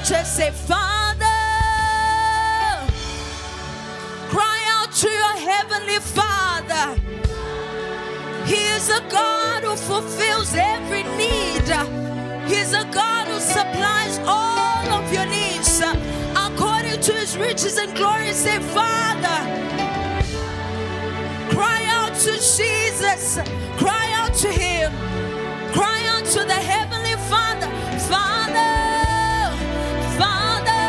church, say, Father. Cry out to your heavenly Father. He is a God who fulfills every need. He is a God who supplies all of your needs according to his riches and glory. Say, Father. Cry out to Jesus. Cry out to him. Cry out to the heavenly Father. Father. Father.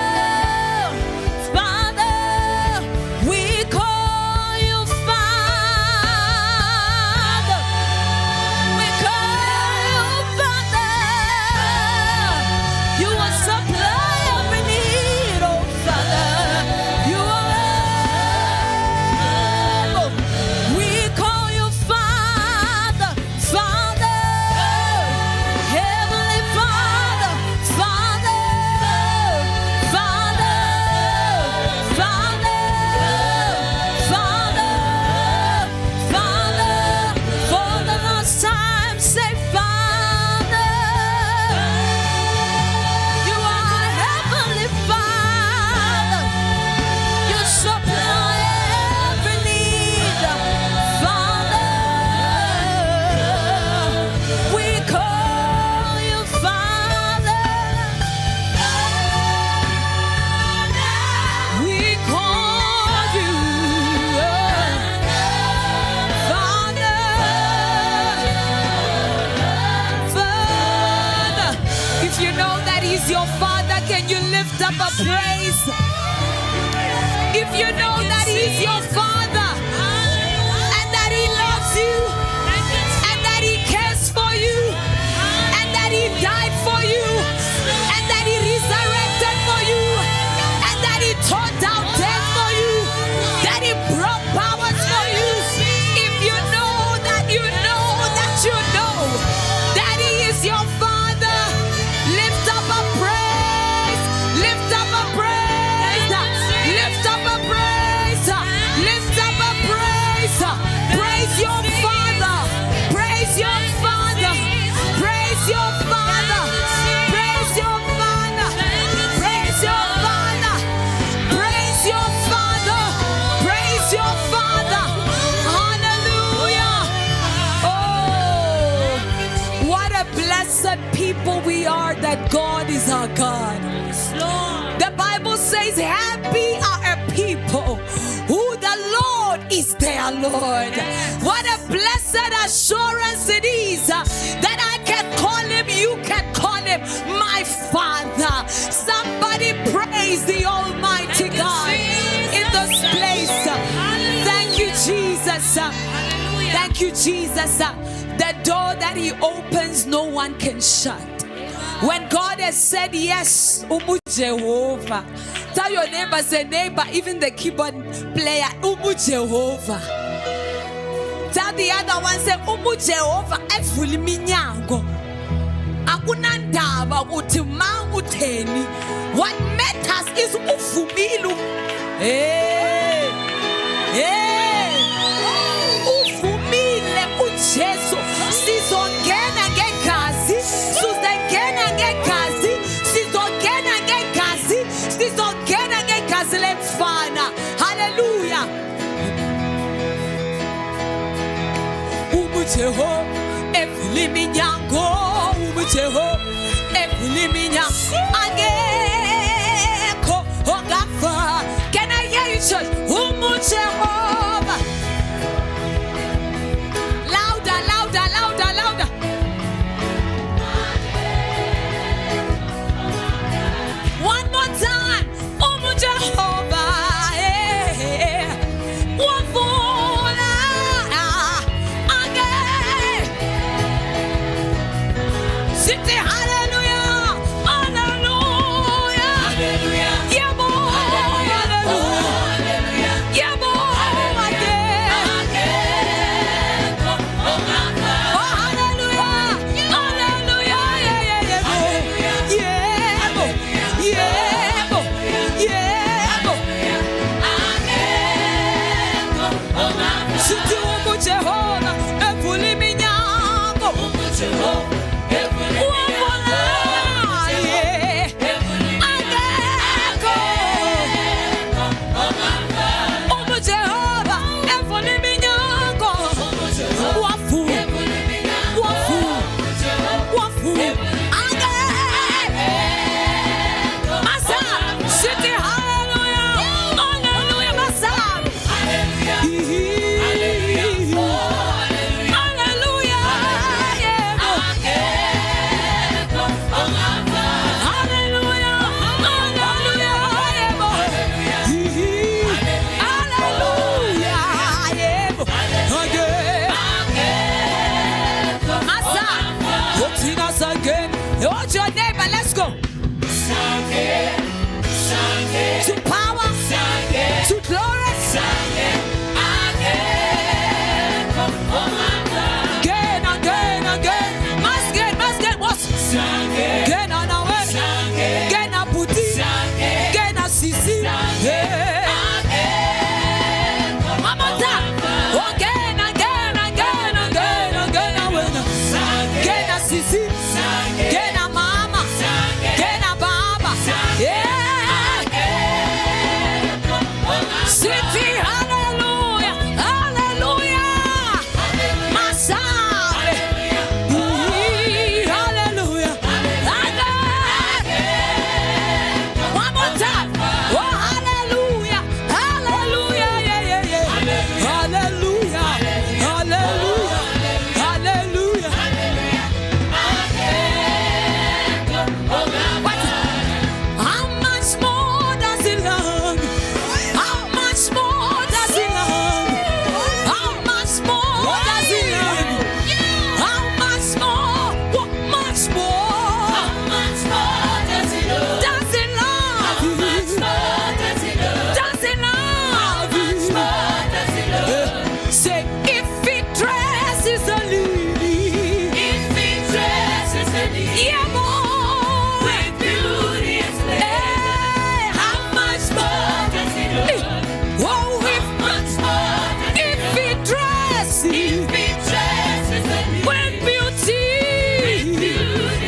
Father. We call you Father. We call you Father. You will supply every need, oh Father. You are able. We call you Father. Father. Heavenly Father. Father. Father. Father. Father. Father. For the last time, say, Father. You are Heavenly Father. You supply every need. Father. We call you Father. We call you Father. Father. If you know that he's your Father, can you lift up a praise? If you know that he's your Father and that he loves you and that he cares for you and that he died for you and that he resurrected for you and that he tore down death for you, that he broke powers for you. If you know that you know that you know that he is your Father, lift up a praise, lift up a praise, lift up a praise, lift up a praise. Praise your Father, praise your Father, praise your Father, praise your Father, praise your Father, praise your Father, praise your Father. Hallelujah. Oh, what a blessed people we are that God is our God. The Bible says, happy are a people who the Lord is their Lord. What a blessed assurance it is that I can call him, you can call him my Father. Somebody praise the Almighty God in this place. Thank you, Jesus. Thank you, Jesus. The door that he opens, no one can shut. When God has said yes, Umu Jehovah. Tell your neighbor, say, neighbor, even the keyboard player, Umu Jehovah. Tell the other one, say, Umu Jehovah, efuli minyango. Akuna ndaba uthi ma utheni. What matters is ufumilu. Hey. Hey. Ufumile uJesu. Sizongena ngegazi. Sizongena ngegazi. Sizongena ngegazi. Sizongena ngegazi lemfana. Hallelujah. Umujeho evuli minyango. Umujeho evuli minyango. Angeko ongafa. Can I hear you, church? Umujehovah. Louder, louder, louder, louder. One more time. Umujehovah. Wafula. Again. City, hallelujah. Hallelujah. Hallelujah. Yeah, boy. Hallelujah. Yeah, boy. Again. Oh, hallelujah. Hallelujah. Yeah, yeah, yeah. Yeah, boy. Yeah, boy. Yeah, boy. City, Umu Jehovah. Evuli minyango. Umu Jehovah. Wafula. Yeah. sisi, kena mama, kena baba. Yeah. City, hallelujah, hallelujah. Masabe. Hallelujah. One more time. Oh, hallelujah, hallelujah, yeah, yeah, yeah. Hallelujah, hallelujah, hallelujah. What? How much more does he love me? How much more does he love me? How much more does he love me? How much more? What much more? How much more does he love? Does he love you? How much more does he love? Does he love you? How much more does he love? Say if he dresses a lily, if he dresses a lily, yeah, more with beauty and splendor, how much more does he love? Oh, if much more, if he dresses a lily with beauty,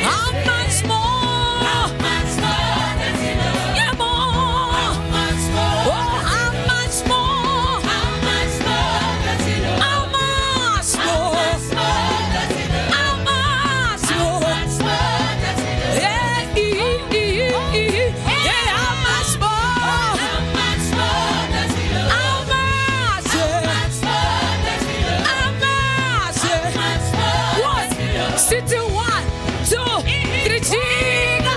how much more? How much more does he love? Yeah, more. How much more? Oh, how much more? How much more does he love? How much more? How much more does he love? How much more? How much more does he love? Yeah, yeah, how much more? How much more does he love? How much? How much more does he love? How much? How much more? What? City 1, 2, 3, Jinga.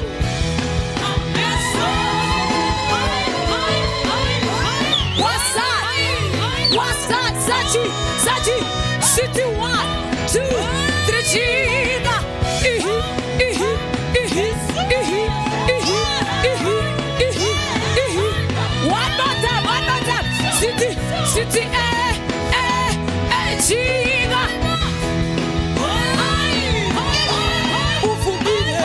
What's that? What's that? Sachi, Sachi. City 1, 2, 3, Jinga. One more time, one more time. City, City, Jinga. Uvumile.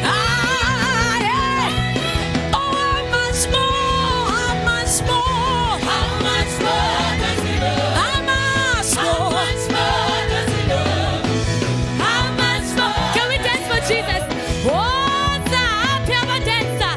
Ah, yeah. Oh, how much more? How much more? How much more does he love? How much more? How much more does he love? How much more? Can we dance for Jesus? What's up? Have a dancer.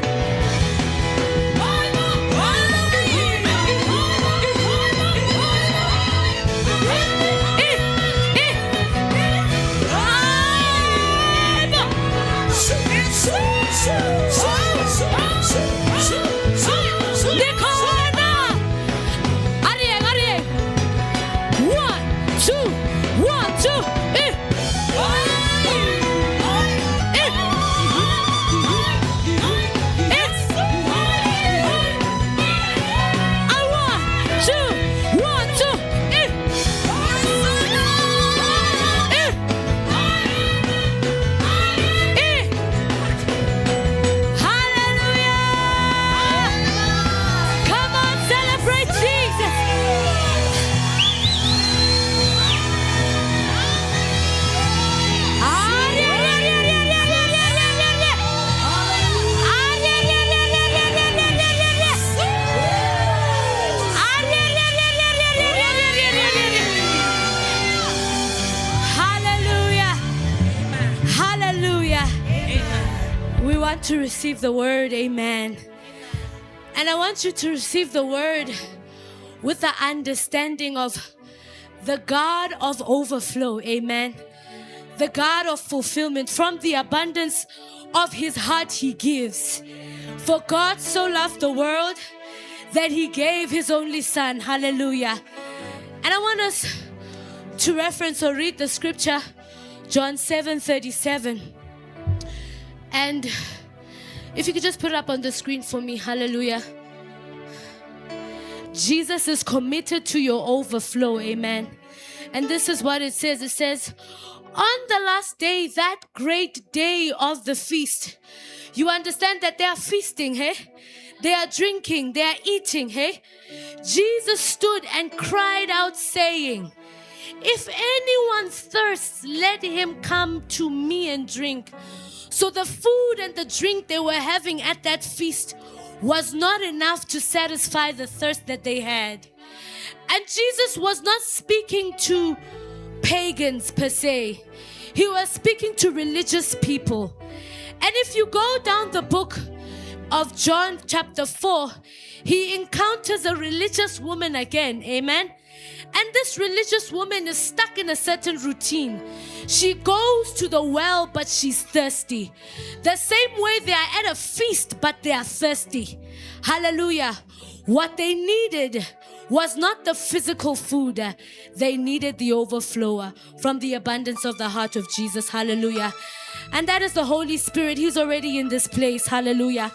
To receive the word, amen. And I want you to receive the word with the understanding of the God of overflow, amen. The God of fulfillment. From the abundance of his heart he gives. For God so loved the world that he gave his only son, hallelujah. And I want us to reference or read the scripture, John 7:37. And if you could just put it up on the screen for me, hallelujah. Jesus is committed to your overflow, amen. And this is what it says. It says, on the last day, that great day of the feast, you understand that they are feasting, hey? They are drinking, they are eating, hey? Jesus stood and cried out saying, if anyone thirsts, let him come to me and drink. So the food and the drink they were having at that feast was not enough to satisfy the thirst that they had. And Jesus was not speaking to pagans per se. He was speaking to religious people. And if you go down the book of John chapter 4, he encounters a religious woman again. Amen. And this religious woman is stuck in a certain routine. She goes to the well, but she's thirsty. The same way they are at a feast, but they are thirsty. Hallelujah. What they needed was not the physical food. They needed the overflow from the abundance of the heart of Jesus. Hallelujah. And that is the Holy Spirit. He's already in this place. Hallelujah.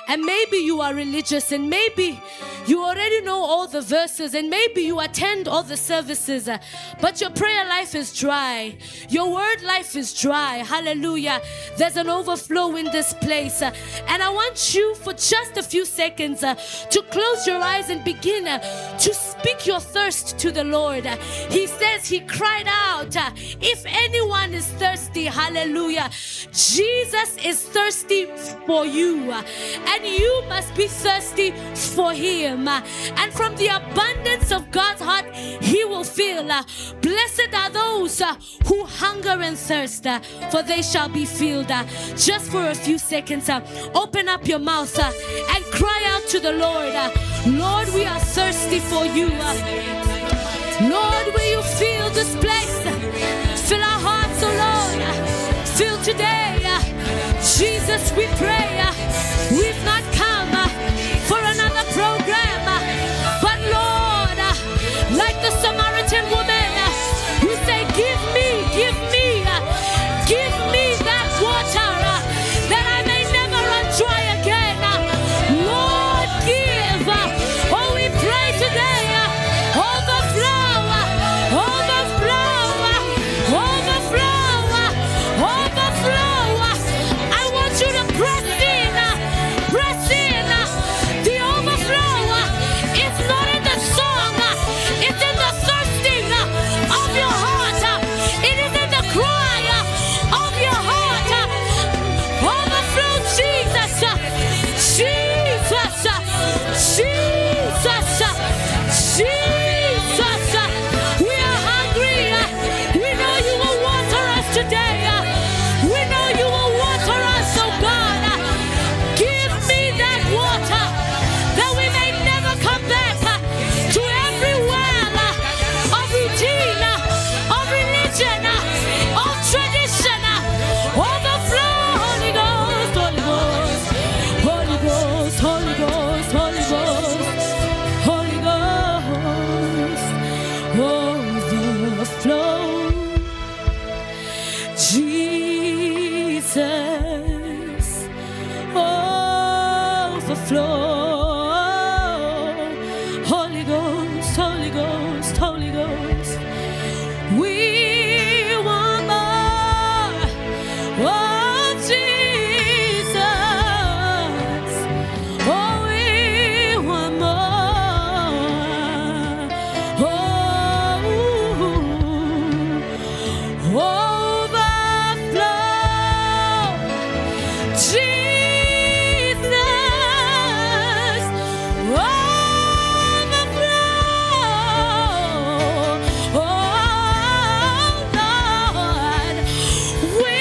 And maybe you are religious, and maybe you already know all the verses, and maybe you attend all the services, but your prayer life is dry. Your word life is dry. Hallelujah. There's an overflow in this place. And I want you for just a few seconds to close your eyes and begin to speak your thirst to the Lord. He says he cried out, if anyone is thirsty, hallelujah. Jesus is thirsty for you. And you must be thirsty for him. And from the abundance of God's heart, he will fill. Blessed are those who hunger and thirst, for they shall be filled. Just for a few seconds, open up your mouth and cry out to the Lord. Lord, we are thirsty for you. Lord, will you fill this place? Fill our hearts, oh Lord. Fill today. Jesus, we pray. We've not come for another program, but Lord, like the Samaritan woman, we say, give me that water, that I may never run dry again. Lord, give. Oh, we pray today, overflow. I want you to press in. The overflow is not in the song, it's in the thirsting of your heart. It is in the cry of your heart. Overflow, Jesus. We are hungry. We know you will water us today. We know you will water us, oh God. Give me that water, that we may never come back to every well of routine, of religion, of tradition. Overflow, Holy Ghost, Holy Ghost, Holy Ghost, Holy Ghost, Holy Ghost, Holy Ghost. Overflow, Jesus. Overflow. Holy Ghost, Holy Ghost, Holy Ghost. We want more of Jesus. Oh, we want more. Overflow. Jesus, overflow. Oh Lord, we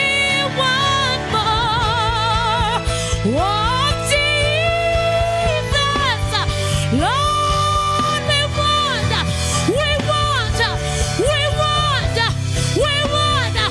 want more of Jesus. Lord, we want more of Jesus.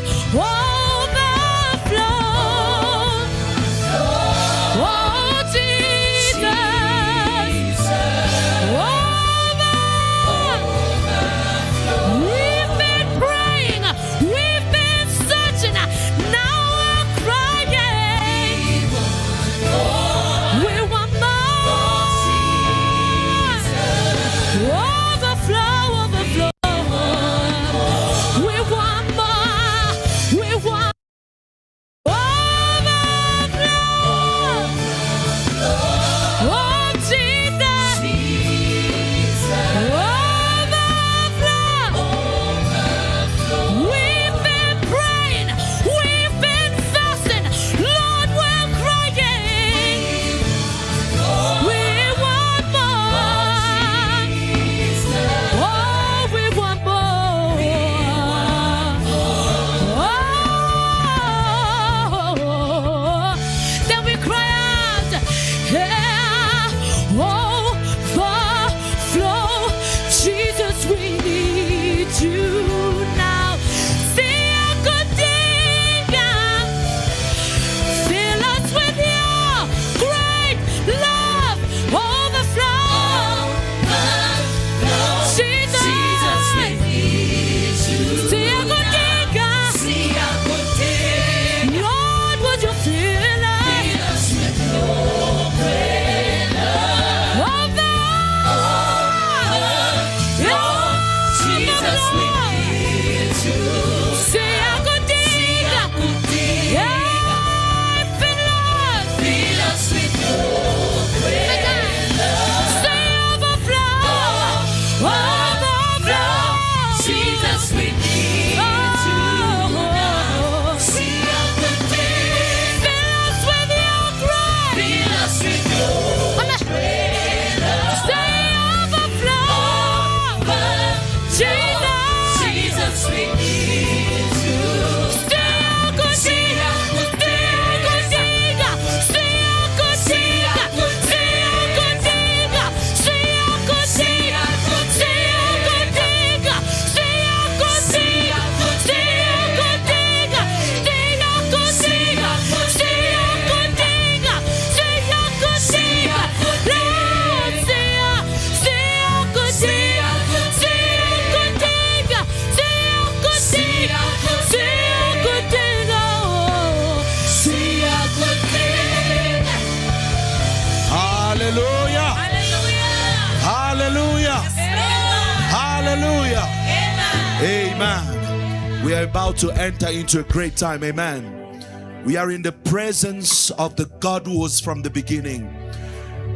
Amen. We are about to enter into a great time. Amen. We are in the presence of the God who was from the beginning.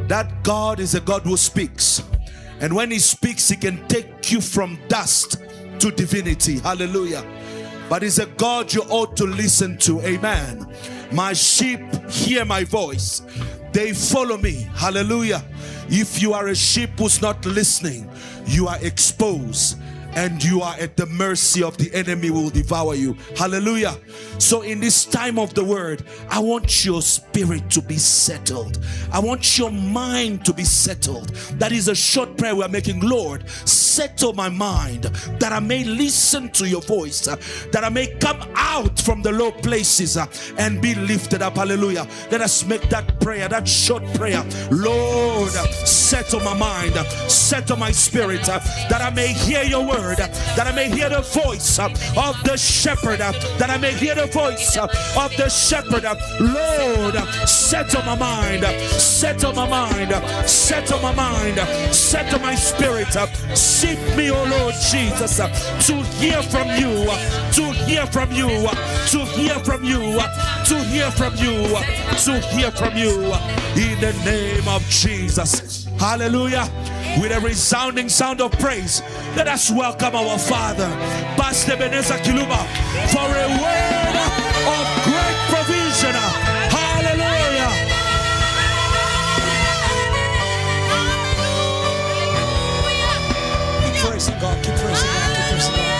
That God is a God who speaks. And when he speaks, he can take you from dust to divinity. Hallelujah. But he's a God you ought to listen to. Amen. My sheep hear my voice. They follow me. Hallelujah. If you are a sheep who's not listening, you are exposed. And you are at the mercy of the enemy who will devour you. Hallelujah. So in this time of the word, I want your spirit to be settled. I want your mind to be settled. That is a short prayer we are making. Lord, settle my mind that I may listen to your voice, that I may come out from the low places and be lifted up. Hallelujah. Let us make that prayer, that short prayer. Lord, settle my mind, settle my spirit, that I may hear your word, that I may hear the voice of the shepherd, that I may hear the voice of the shepherd. Lord, settle my mind, settle my mind, settle my mind, settle my spirit. Seek me, O Lord Jesus, to hear from you, to hear from you, to hear from you, to hear from you, to hear from you, in the name of Jesus. Hallelujah. With a resounding sound of praise, let us welcome our Father, Pastor Ebenezer Kiluba, for a word of great provision. Hallelujah. Keep praising God, keep praising God, keep praising God.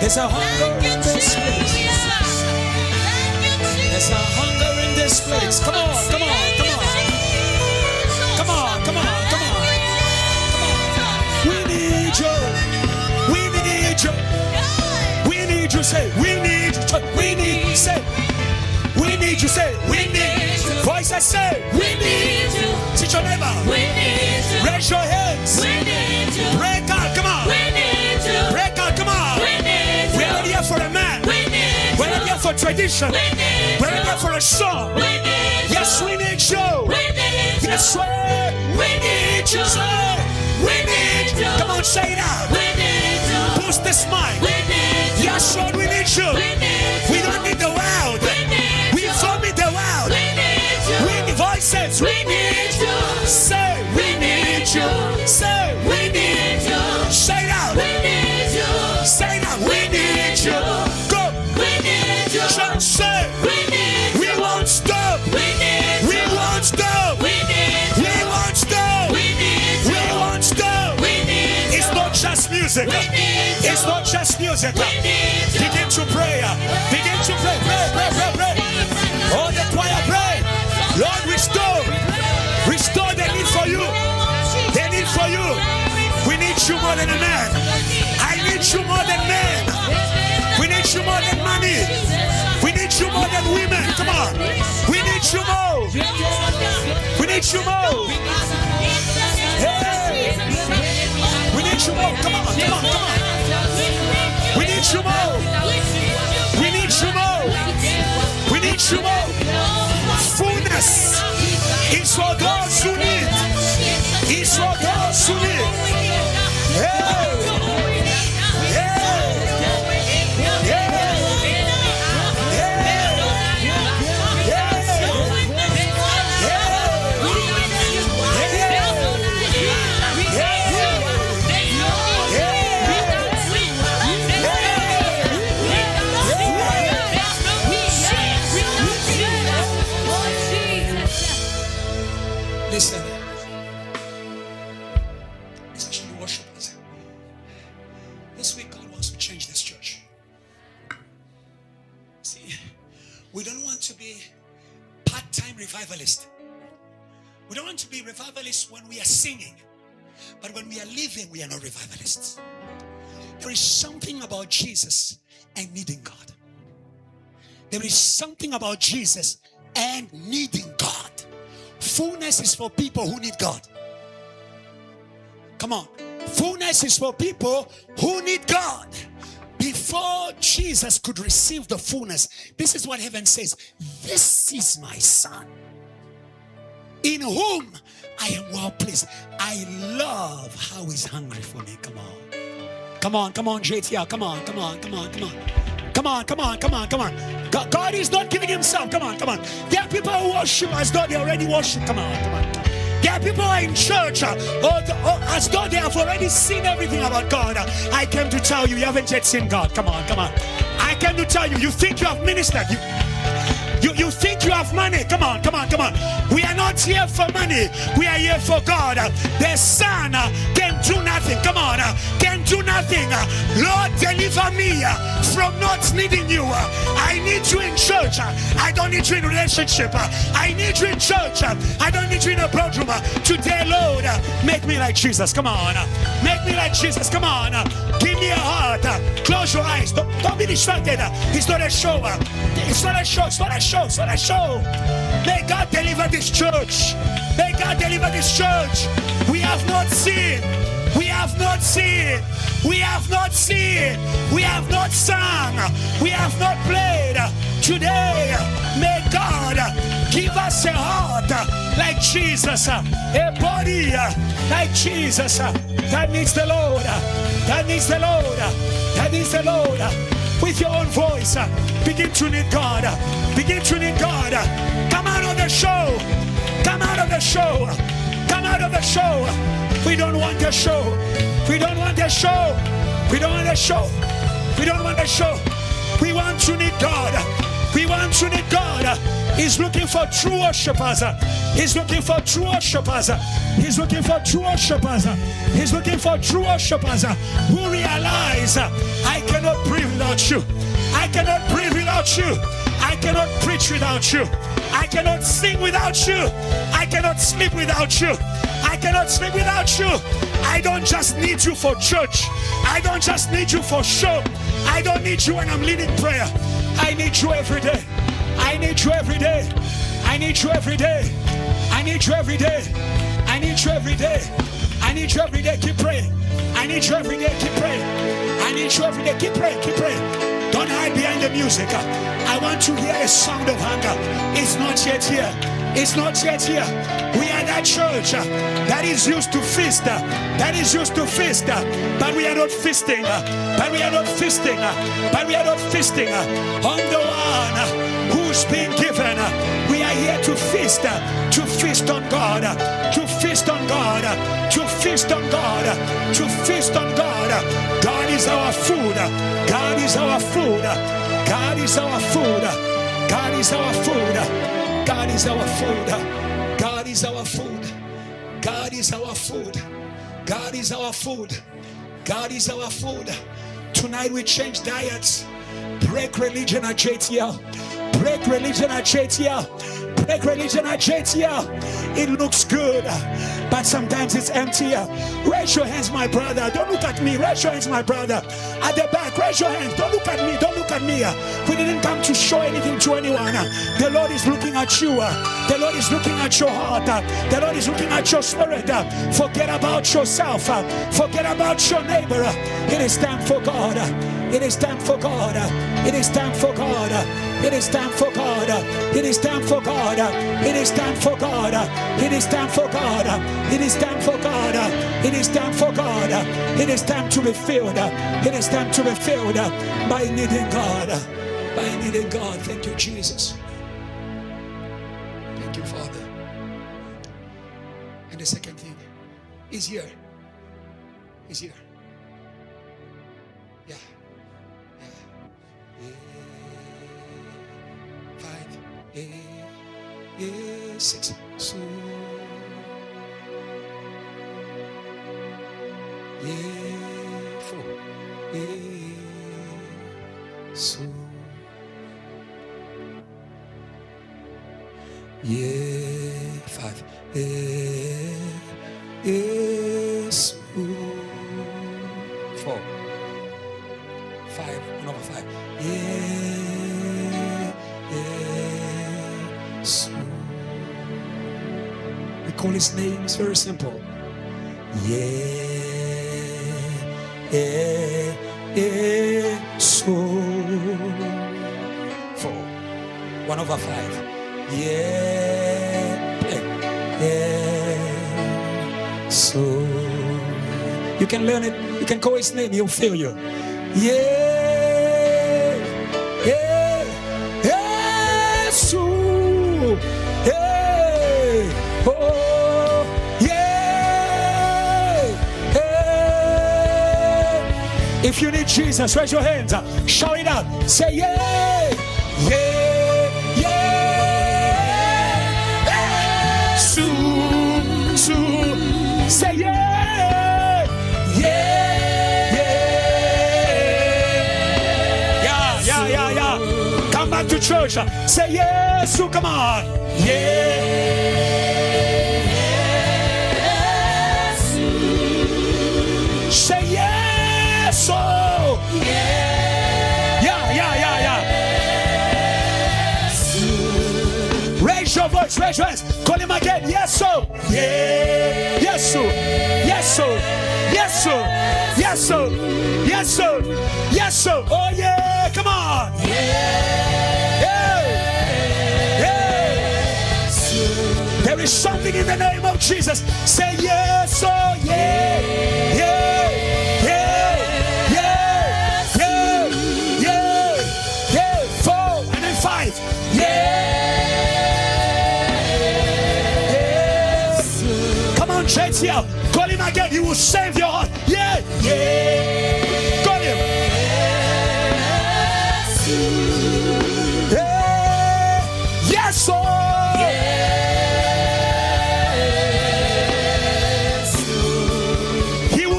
There's a hunger in this place. There's a hunger in this place. Come on, come on, come on. Come on, come on, come on. We need you. We need you. We need you. Say, we need you. We need, say, we need you. Say, we need you. Voice I say, we need you. Sit your neighbor. We need you. Raise your hands. We need you. Break out, come on. We need you. Break out, come on. We need you. We're not here for a man. We need you. We're not here for tradition. We need you. We're not here for a song. We need you. Yes, we need you. We need you. Yes, we need you. We need you. Come on, say it out. We need you. Boost this mic. We need you. Yes, Lord, we need you. We need you. We don't need the world. We need you. We don't need the world. We need you. We need voices. We need you. Say, we need you. Say, we need you. Say it out. We need you. Say it out. We need you. Go. We need you. Say, we need you. We won't stop. We need you. We won't stop. We need you. We won't stop. We need you. We won't stop. We need you. It's not just music. We need you. It's not just music. We need you. Begin to pray. Begin to pray. Pray, pray, pray, pray. Oh, the choir, pray. Lord, restore. Restore the need for you. The need for you. We need you more than a man. I need you more than men. We need you more than money. We need you more than women. Come on. We need you more. We need you more. Hey. We need you more. Come on, come on, come on. We need you more. We need you more. We need you more. Fullness is for those who need. It's for those who need. Hey. Listen. It's actually worship. This week God wants to change this church. See, we don't want to be part-time revivalists. We don't want to be revivalists when we are singing. But when we are living, we are not revivalists. There is something about Jesus and needing God. There is something about Jesus and needing God. Fullness is for people who need God. Come on. Fullness is for people who need God. Before Jesus could receive the fullness, this is what heaven says. This is my son, in whom I am well pleased. I love how he's hungry for me. Come on. Come on, JTL. Come on. God is not giving himself. Come on. There are people who worship as though they already worship. Come on. There are people who are in church as though they have already seen everything about God. I came to tell you, you haven't yet seen God. Come on. I came to tell you, you think you have ministered. You think you have money. Come on. We are not here for money. We are here for God. The Son can do nothing. Come on. Can do nothing. Lord, deliver me from not needing you. I need you in church. I don't need you in relationship. I need you in church. I don't need you in a bedroom. Today, Lord, make me like Jesus. Come on. Make me like Jesus. Come on. Give me a heart. Close your eyes. Don't be distracted. It's not a show. It's not a show. May God deliver this church. May God deliver this church. We have not seen. We have not seen. We have not seen. We have not sung. We have not played. Today, may God give us a heart like Jesus, a body like Jesus. That needs the Lord. That needs the Lord. That needs the Lord. With your own voice, begin to need God. Begin to need God. Come out of the show. Come out of the show. Come out of the show. We don't want the show. We don't want the show. We don't want the show. We don't want the show. We want to need God. We want to need God. He's looking for true worshipers. He's looking for true worshipers. He's looking for true worshipers. He's looking for true worshipers who realize I cannot breathe without you. I cannot breathe without you. I cannot preach without you. I cannot sing without you. I cannot sleep without you. I cannot sleep without you. I don't just need you for church. I don't just need you for show. I don't need you when I'm leading prayer. I need you every day. I need you every day. I need you every day. I need you every day. I need you every day. I need you every day. Keep praying. I need you every day. Keep praying. I need you every day. Keep praying. Keep praying. Don't hide behind the music. I want to hear a sound of hunger. It's not yet here. It's not yet here. We are that church that is used to feast. That is used to feast. But we are not feasting. But we are not feasting. But we are not feasting on the one who's been given. We are here to feast. To feast on God. To feast on God. To feast on God. To feast on God. God is our food. God is our food. God is our food. God is our food. God is our food. God is our food. God is our food. God is our food. God is our food. Tonight we change diets. Break religion at JTL. Break religion at JTL. Break religion at JTL. It looks good, but sometimes it's emptier. Raise your hands, my brother. Don't look at me. Raise your hands, my brother. At the back, raise your hands. Don't look at me. Don't look at me. We didn't come to show anything to anyone. The Lord is looking at you. The Lord is looking at your heart. The Lord is looking at your spirit. Forget about yourself. Forget about your neighbor. It is time for God. It is time for God. It is time for God. It is time for God. It is time for God. It is time for God. It is time for God. It is time for God. It is time for God. It is time to be filled. It is time to be filled by needing God. By needing God. Thank you, Jesus. Thank you, Father. And the second thing is here. Is here. Yeah. Six. So, four. So, five. So, 4. 5. 1 over 5. So, we call his name. It's very simple. So 4. 1 over 5. So you can learn it. You can call his name, he'll feel you. Yeah, yeah, yes, yeah, oh, yeah, yeah. If you need Jesus, raise your hands, shout it out, say yeah, yeah, yeah, say yeah, yeah. Come back to church. Say yes, so come on. Yes. Say yes, oh. Yeah. Raise your voice, raise your hands. Call him again. Yes, so. Yeah. Yes, so. Yes, so. Yes, so. Yes, so. Yes, so. Yes, so. Oh, yeah. Come on. There is something in the name of Jesus. Say yes, oh yeah, yeah, yeah, yeah, yeah, yeah, 4 and then 5. Yes. Come on, JTL. Call him again. He will save your heart. Yeah. Call him. Yes, oh.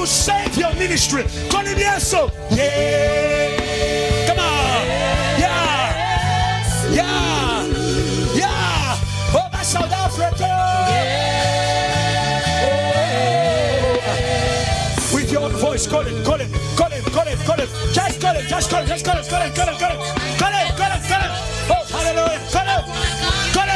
Save your ministry. Call him yes, so. Yeah. Come on. Yeah. Over South Africa. Oh. With your voice, call him. Just call him. Oh, hallelujah. Call him.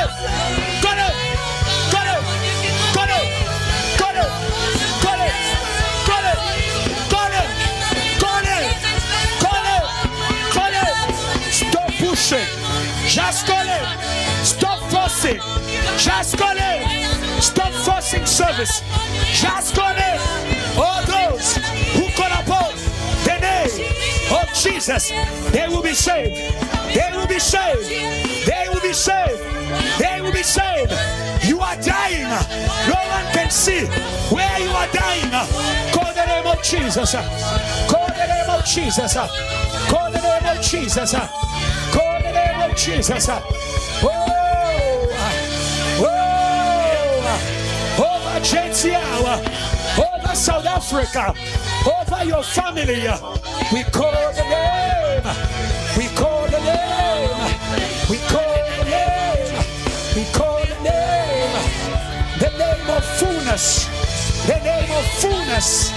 Just call him. Stop forcing. Just call him. Stop forcing service. Just call him. All those who call upon the name of Jesus, they will be saved. They will be saved. They will be saved. They will be saved. You are dying. No one can see where you are dying. Call the name of Jesus. Call the name of Jesus. Call the name of Jesus. Call the name of Jesus. Over JTL, over South Africa, over your family. We call the name. We call the name. We call the name. We call the name. The name of fullness. The name of fullness.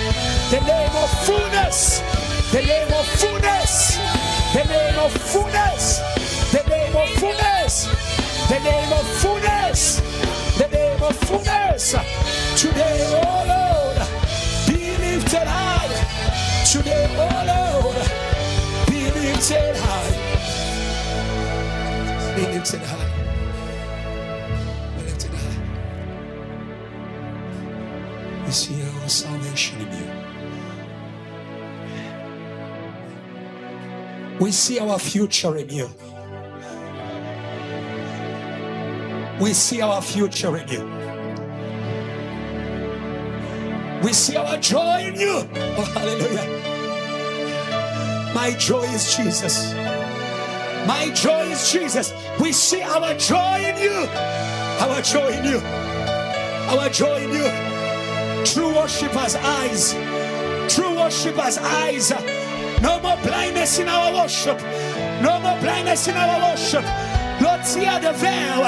The name of fullness. The name of fullness. The name of fullness. The name of fullness. The name of fullness. The name of fullness. Today, oh Lord, be lifted high. Today, oh Lord, be lifted high. Be lifted high. Be lifted high. We see our salvation in you. We see our future in you. We see our future in you. We see our joy in you. Oh, hallelujah. My joy is Jesus. My joy is Jesus. We see our joy in you. Our joy in you. Our joy in you. True worshipers' eyes. True worshipers' eyes. No more blindness in our worship. No more blindness in our worship. Lord, tear the veil.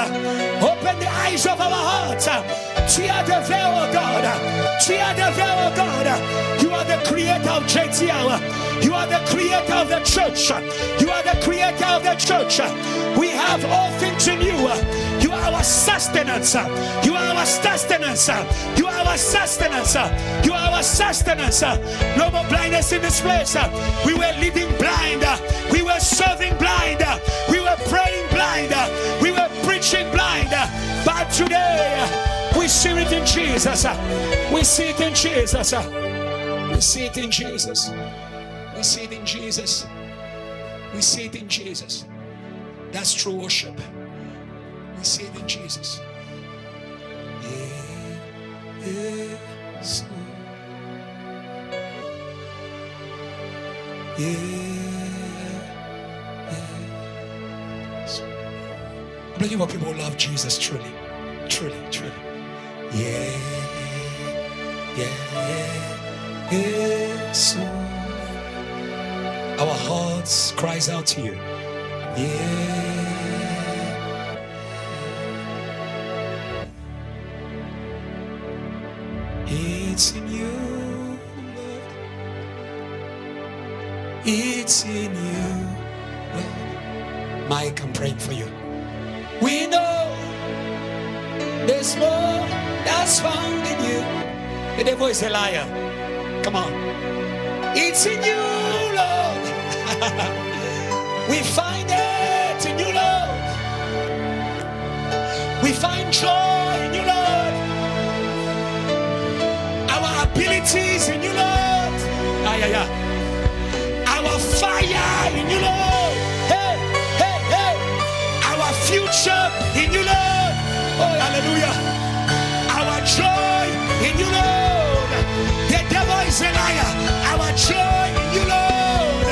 Open the eyes of our hearts. Tear the veil, oh God. Tear the veil, oh God. You are the creator of JTL. You are the creator of the church. You are the creator of the church. We have all things in you. You are our sustenance. You are our sustenance. You are our sustenance. You are our sustenance. No more blindness in this place. We were leading blind. We were serving blind. We were praying blind. We were preaching blind. But today, we see it in Jesus. We see it in Jesus. We see it in Jesus. We see it in Jesus. We see it in Jesus. That's true worship. We see it in Jesus. Yes. Yes. I'm looking for people who love Jesus truly. Truly, truly. Yes. Our hearts cries out to you. Yeah. It's in you, Lord. It's in you, Lord. Mike, I'm praying for you. We know there's more that's found in you. The devil is a liar. Come on. It's in you, Lord. We find it in you, Lord. We find joy in you, Lord. Our abilities in you, Lord. Our fire in you, Lord. Hey, hey, hey. Our future in you, Lord. Oh, hallelujah. Our joy in you, Lord. The devil is a liar. Our joy in you, Lord.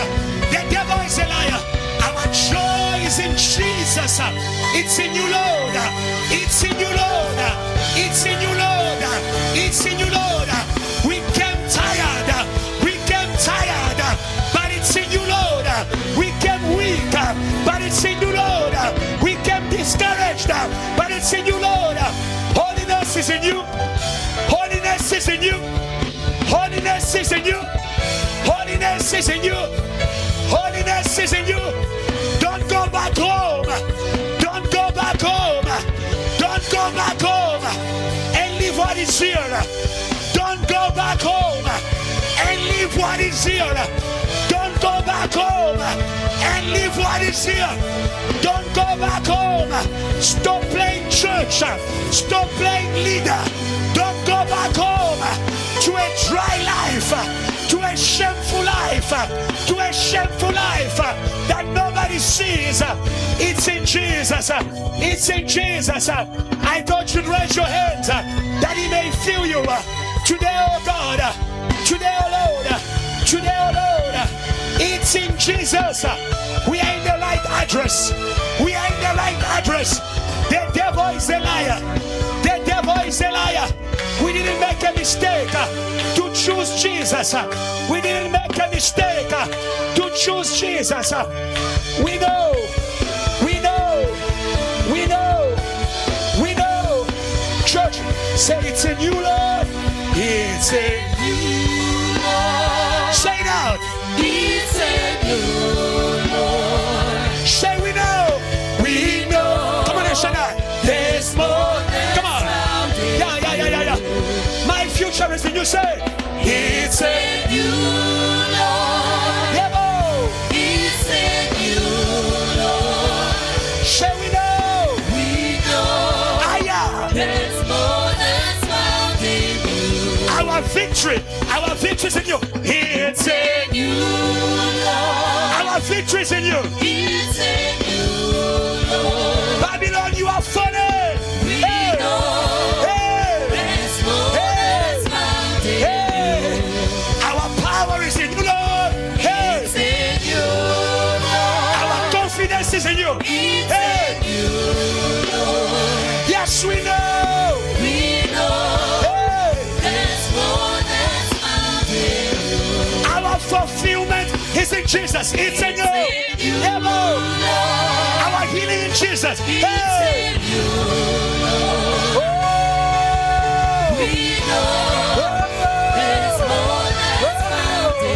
The devil is a liar. Our joy is in Jesus. It's in you, Lord. It's in you, Lord. It's in you, Lord. It's in you, Lord. We came tired. We came tired. But it's in you, Lord. We came weak. But it's in you, Lord. We came discouraged. But it's in you, Lord. Holiness is in you. Holiness is in you. Holiness is in you. Holiness is in you. Holiness is in you. Don't go back home. Don't go back home. Don't go back home and leave what is here. Don't go back home and leave what is here. Don't go back home and leave what is here. Don't go back home. Stop playing church. Stop playing leader. Don't go back home to a dry life, to a shameful life, to a shameful life that nobody sees. It's in Jesus. It's in Jesus. I thought you'd raise your hands that he may fill you. Today, oh God. Today, oh Lord. Today, oh Lord. It's in Jesus. We are in the right address. We are in the right address. The devil is a liar. The devil is a liar. We didn't make a mistake to choose Jesus. We didn't make a mistake to choose Jesus. We know. We know. We know. We know. Church, say it's in you, Lord. It's in you, Lord. Say it out. It's in you, Lord. Say we know. We know. Come on, Shana. There's more. Come on. Yeah. My future is in you. Say it's in you, Lord. Yeah, it's in you, Lord. Say we know. We know. There's more that's found in you. Our victory is in you. It's in you, Lord. Our victory is in you. It's in you, Lord. Babylon, you are funny. We know. Hey. There's more that's found in you. Our power is in you, Lord. Hey. It's in you, Lord. Our confidence is in you. It's in you, Lord. Yes, we know. We know. Hey. There's more that's found in you. Our fulfillment is in Jesus. It's in you. Hello. Our healing in Jesus. Hey. It's in you, Lord. Oh. We know. There's more that's found in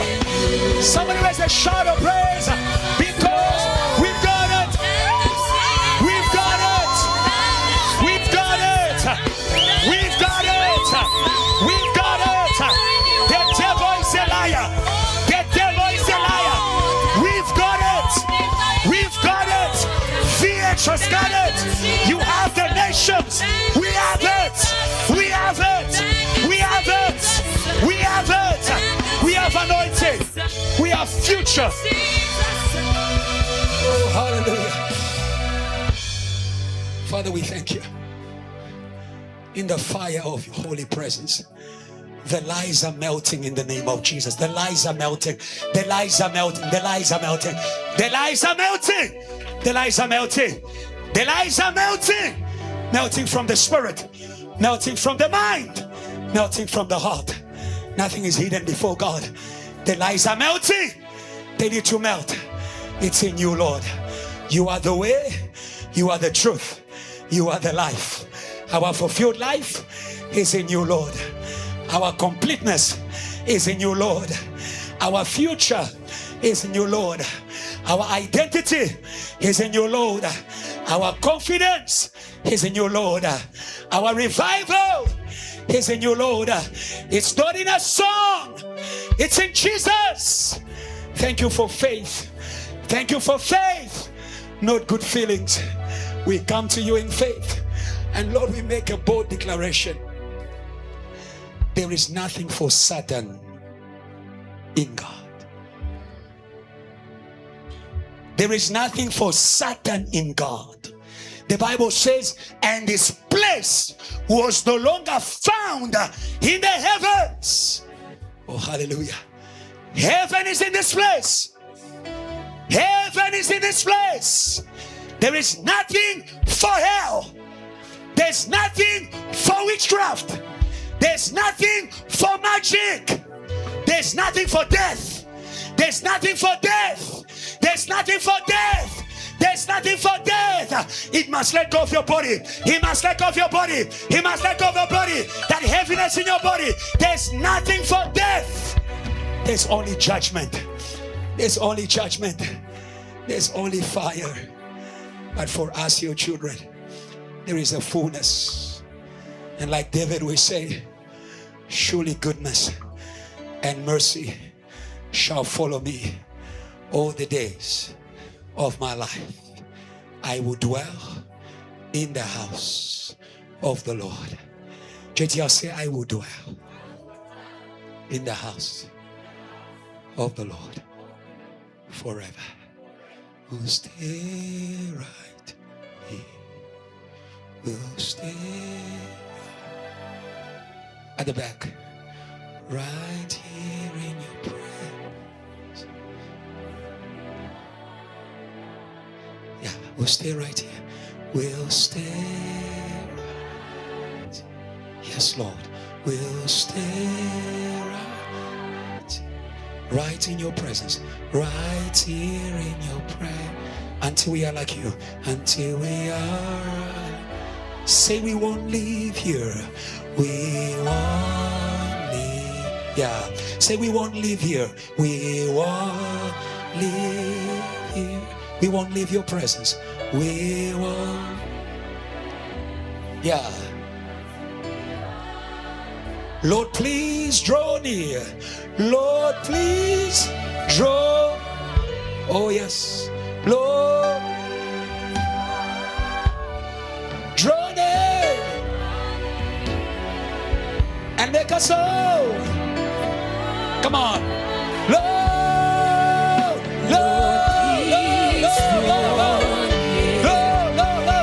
you. Somebody raise a shout of praise because we've got it. We've got it. We've got it. We've got it. We've got it. The devil is a liar. The devil is a liar. We've got it. We've got it. VH has got it. You have the nations. We have it. We have it. We have it. We have it. your future. Oh, hallelujah. Father, we thank you. In the fire of your holy presence, the lies are melting in the name of Jesus. The lies are melting. The lies are melting. The lies are melting. The lies are melting. The lies are melting. The lies are melting. Melting from the spirit. Melting from the mind. Melting from the heart. Nothing is hidden before God. The lies are melting. They need to melt. It's in you, Lord. You are the way. You are the truth. You are the life. Our fulfilled life is in you, Lord. Our completeness is in you, Lord. Our future is in you, Lord. Our identity is in you, Lord. Our confidence is in you, Lord. Our revival is in you, Lord. It's not in a song. It's in Jesus. Thank you for faith. Thank you for faith, not good feelings. We come to you in faith. And Lord, we make a bold declaration. There is nothing for Satan in God. There is nothing for Satan in God. The Bible says, and his place was no longer found in the heavens. Oh, hallelujah. Heaven is in this place. Heaven is in this place. There is nothing for hell. There's nothing for witchcraft. There's nothing for magic. There's nothing for death. There's nothing for death. There's nothing for death. There's nothing for death. It must let go of your body. He must let go of your body. He must let go of your body. That heaviness in your body. There's nothing for death. There's only judgment. There's only judgment. There's only fire. But for us, your children, there is a fullness. And like David we say, surely goodness and mercy shall follow me all the days of my life. I will dwell in the house of the Lord. JTL, say, I will dwell in the house of the Lord forever. We'll stay right here. We'll stay at the back, right here in your presence. Yeah, we'll stay right here. We'll stay right. Yes, Lord. We'll stay right in your presence, right here in your prayer, until we are like you, until we are. Say we won't leave here. We won't leave. Yeah. Say we won't leave here. We won't leave here. We won't leave your presence. We won't. Yeah. Lord, please draw near. Lord, please draw. Oh, yes. Lord, draw near and make us whole. Come on. Lord, Lord, Lord,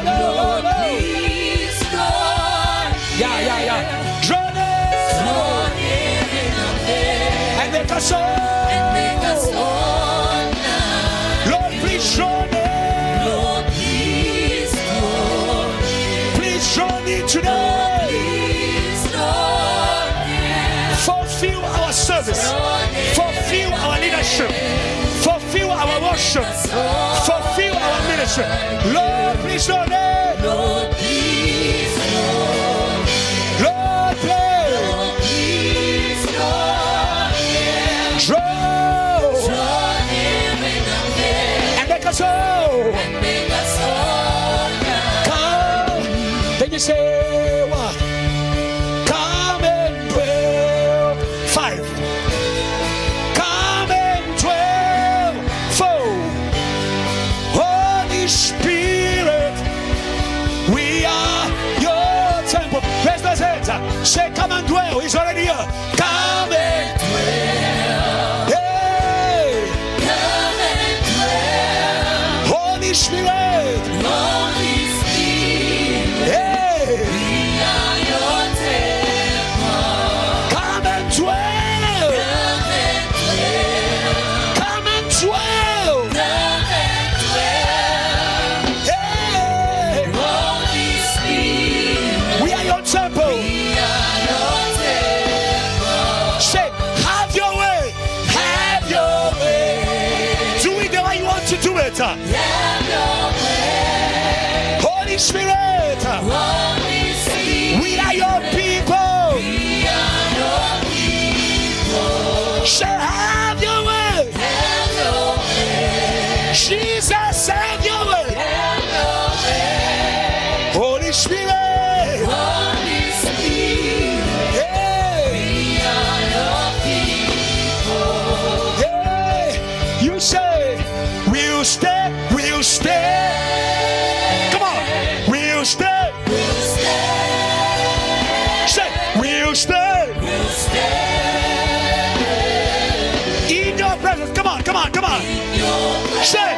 Lord, please draw. Yeah. Draw near and make us whole. Lord, please draw near. Lord, please draw. Please draw near today. Fulfill our service. Fulfill our leadership. Fulfill our worship. Fulfill our ministry. Lord, please draw near. Lord, please draw. Lord, please draw. And make us whole. Come. Then you say what? Come and dwell. 5. Come and dwell. 4. Holy Spirit, we are your temple. Raise those hands. Say, come and dwell. He's already here. Come and dwell. Hey. Spirit. Holy Spirit, Hey. we are your temple. Come and dwell. Come and dwell. Come and dwell. Come and dwell. Hey. Holy Spirit, We are your temple. we are your temple. Say, have your way. Have your way. Do it the way you want to do it. Have your way. Holy Spirit. Holy Spirit, We are your people. we are your people. Say, have your way. Have your way. Jesus, have your way. Have your way. Holy Spirit. Holy Spirit, Hey. we are your people. Hey. You say, we'll stay. We'll stay. Come on. We'll stay. We'll stay. Say, we'll stay. We'll stay. In your presence. Come on, come on, come on. In your presence. Say,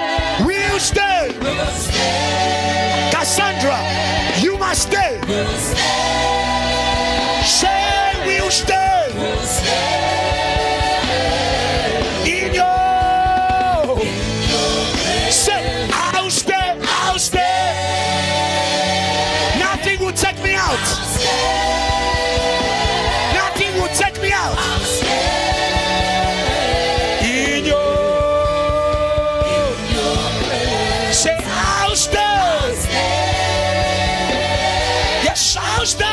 we'll stay. We'll stay. Cassandra, you must stay. We'll stay. Say, we'll stay. We'll stay. In your. Say, I'll stay. I'll stay. Nothing will take me out. Nothing will take me out. In your. Say, I'll stay. Yes, I'll stay.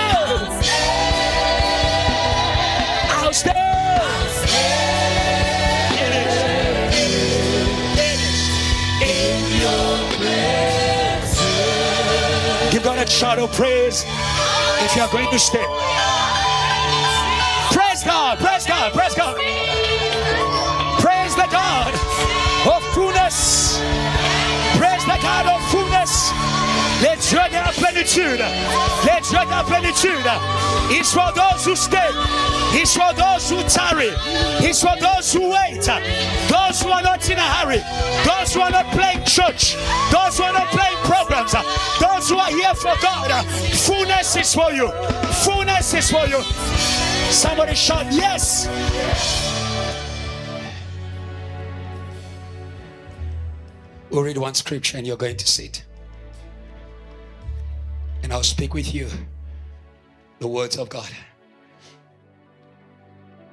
I'll stay. Give God a shout of praise if you are going to stay. Praise God, praise God, praise God. Praise the God of fullness. Praise the God of fullness. Let's join our plenitude. Let's join our plenitude. It's for those who stay. It's for those who tarry. It's for those who wait. Those who are not in a hurry. Those who are not playing church. Those who are not playing programs. Those who are here for God. Fullness is for you. Fullness is for you. Somebody shout yes. We'll read one scripture and you're going to sit. And I'll speak with you the words of God.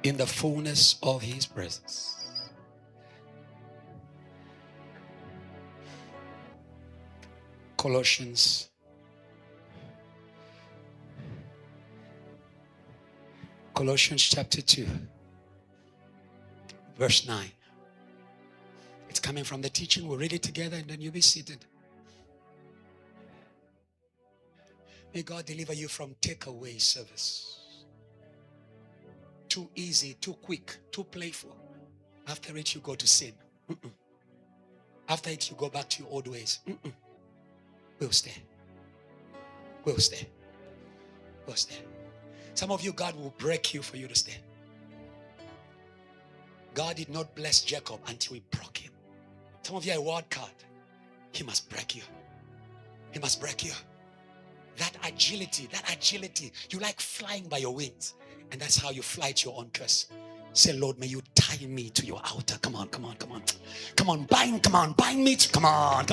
In the fullness of his presence. Colossians chapter 2 verse 9. It's coming from the teaching. We'll read it together and then you'll be seated. May God deliver you from takeaway service. Too easy, too quick, too playful. After it, you go to sin. After it, you go back to your old ways. We'll stay. We'll stay. We'll stay. Some of you, God will break you for you to stay. God did not bless Jacob until he broke him. Some of you are a wild card. He must break you. He must break you. That agility, you like flying by your wings. And that's how you fly to your own curse. Say, Lord, may you tie me to your altar. Come on. Come on, bind me to, come on.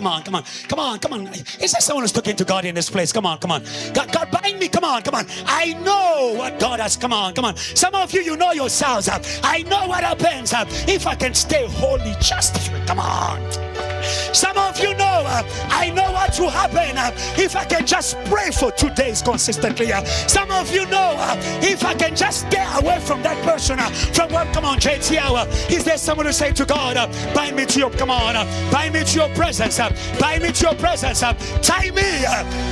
Is there someone who's talking to God in this place? Come on. God, bind me, come on. I know what God has, come on. Some of you know yourselves. I know what happens if I can stay holy, just, come on. Some of you know, I know what will happen if I can just pray for 2 days consistently. Some of you know, if I can just stay away from that person, from what, come on, JT, is there someone who say to God, bind me to your, come on, bind me to your presence, bind me to your presence, tie me,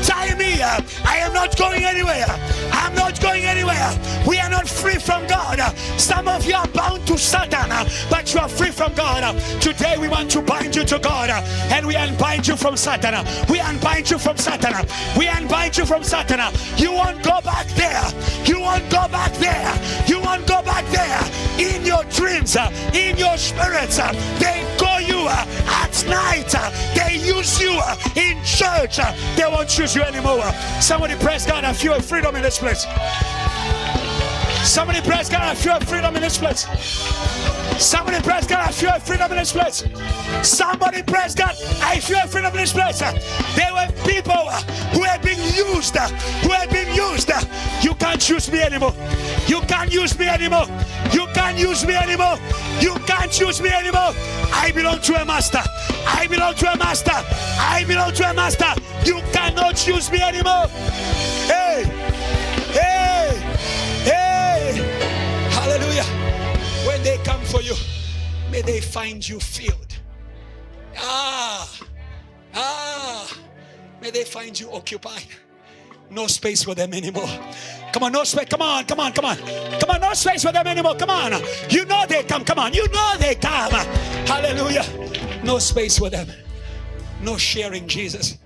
I am not going anywhere. I'm not going anywhere. We are not free from God. Some of you are bound to Satan, but you are free from God. Today we want to bind you to God, and we unbind you from Satan. We unbind you from Satan. We unbind you from Satan. You won't go back there. You won't go back there. You won't go back there. In your dreams, in your spirits, they call you at night. They use use you in church, they won't use you anymore. Somebody praise God, I feel freedom in this place. Somebody praise God, I feel freedom in this place. Somebody praise God, I feel freedom in this place. Somebody praise God, I feel freedom in this place. There were people who had been used, You can't use me anymore. You can't use me anymore. You can't use me anymore. You can't use me anymore. I belong to a master. I belong to a master. I belong to a master. You cannot use me anymore. Hey, hey, hey. Hallelujah. When they come for you, may they find you filled. May they find you occupied. No space for them anymore. Come on, no space. Come on. Come on, no space for them anymore. Come on. You know they come. Come on. You know they come. Hallelujah. No space for them. No sharing Jesus.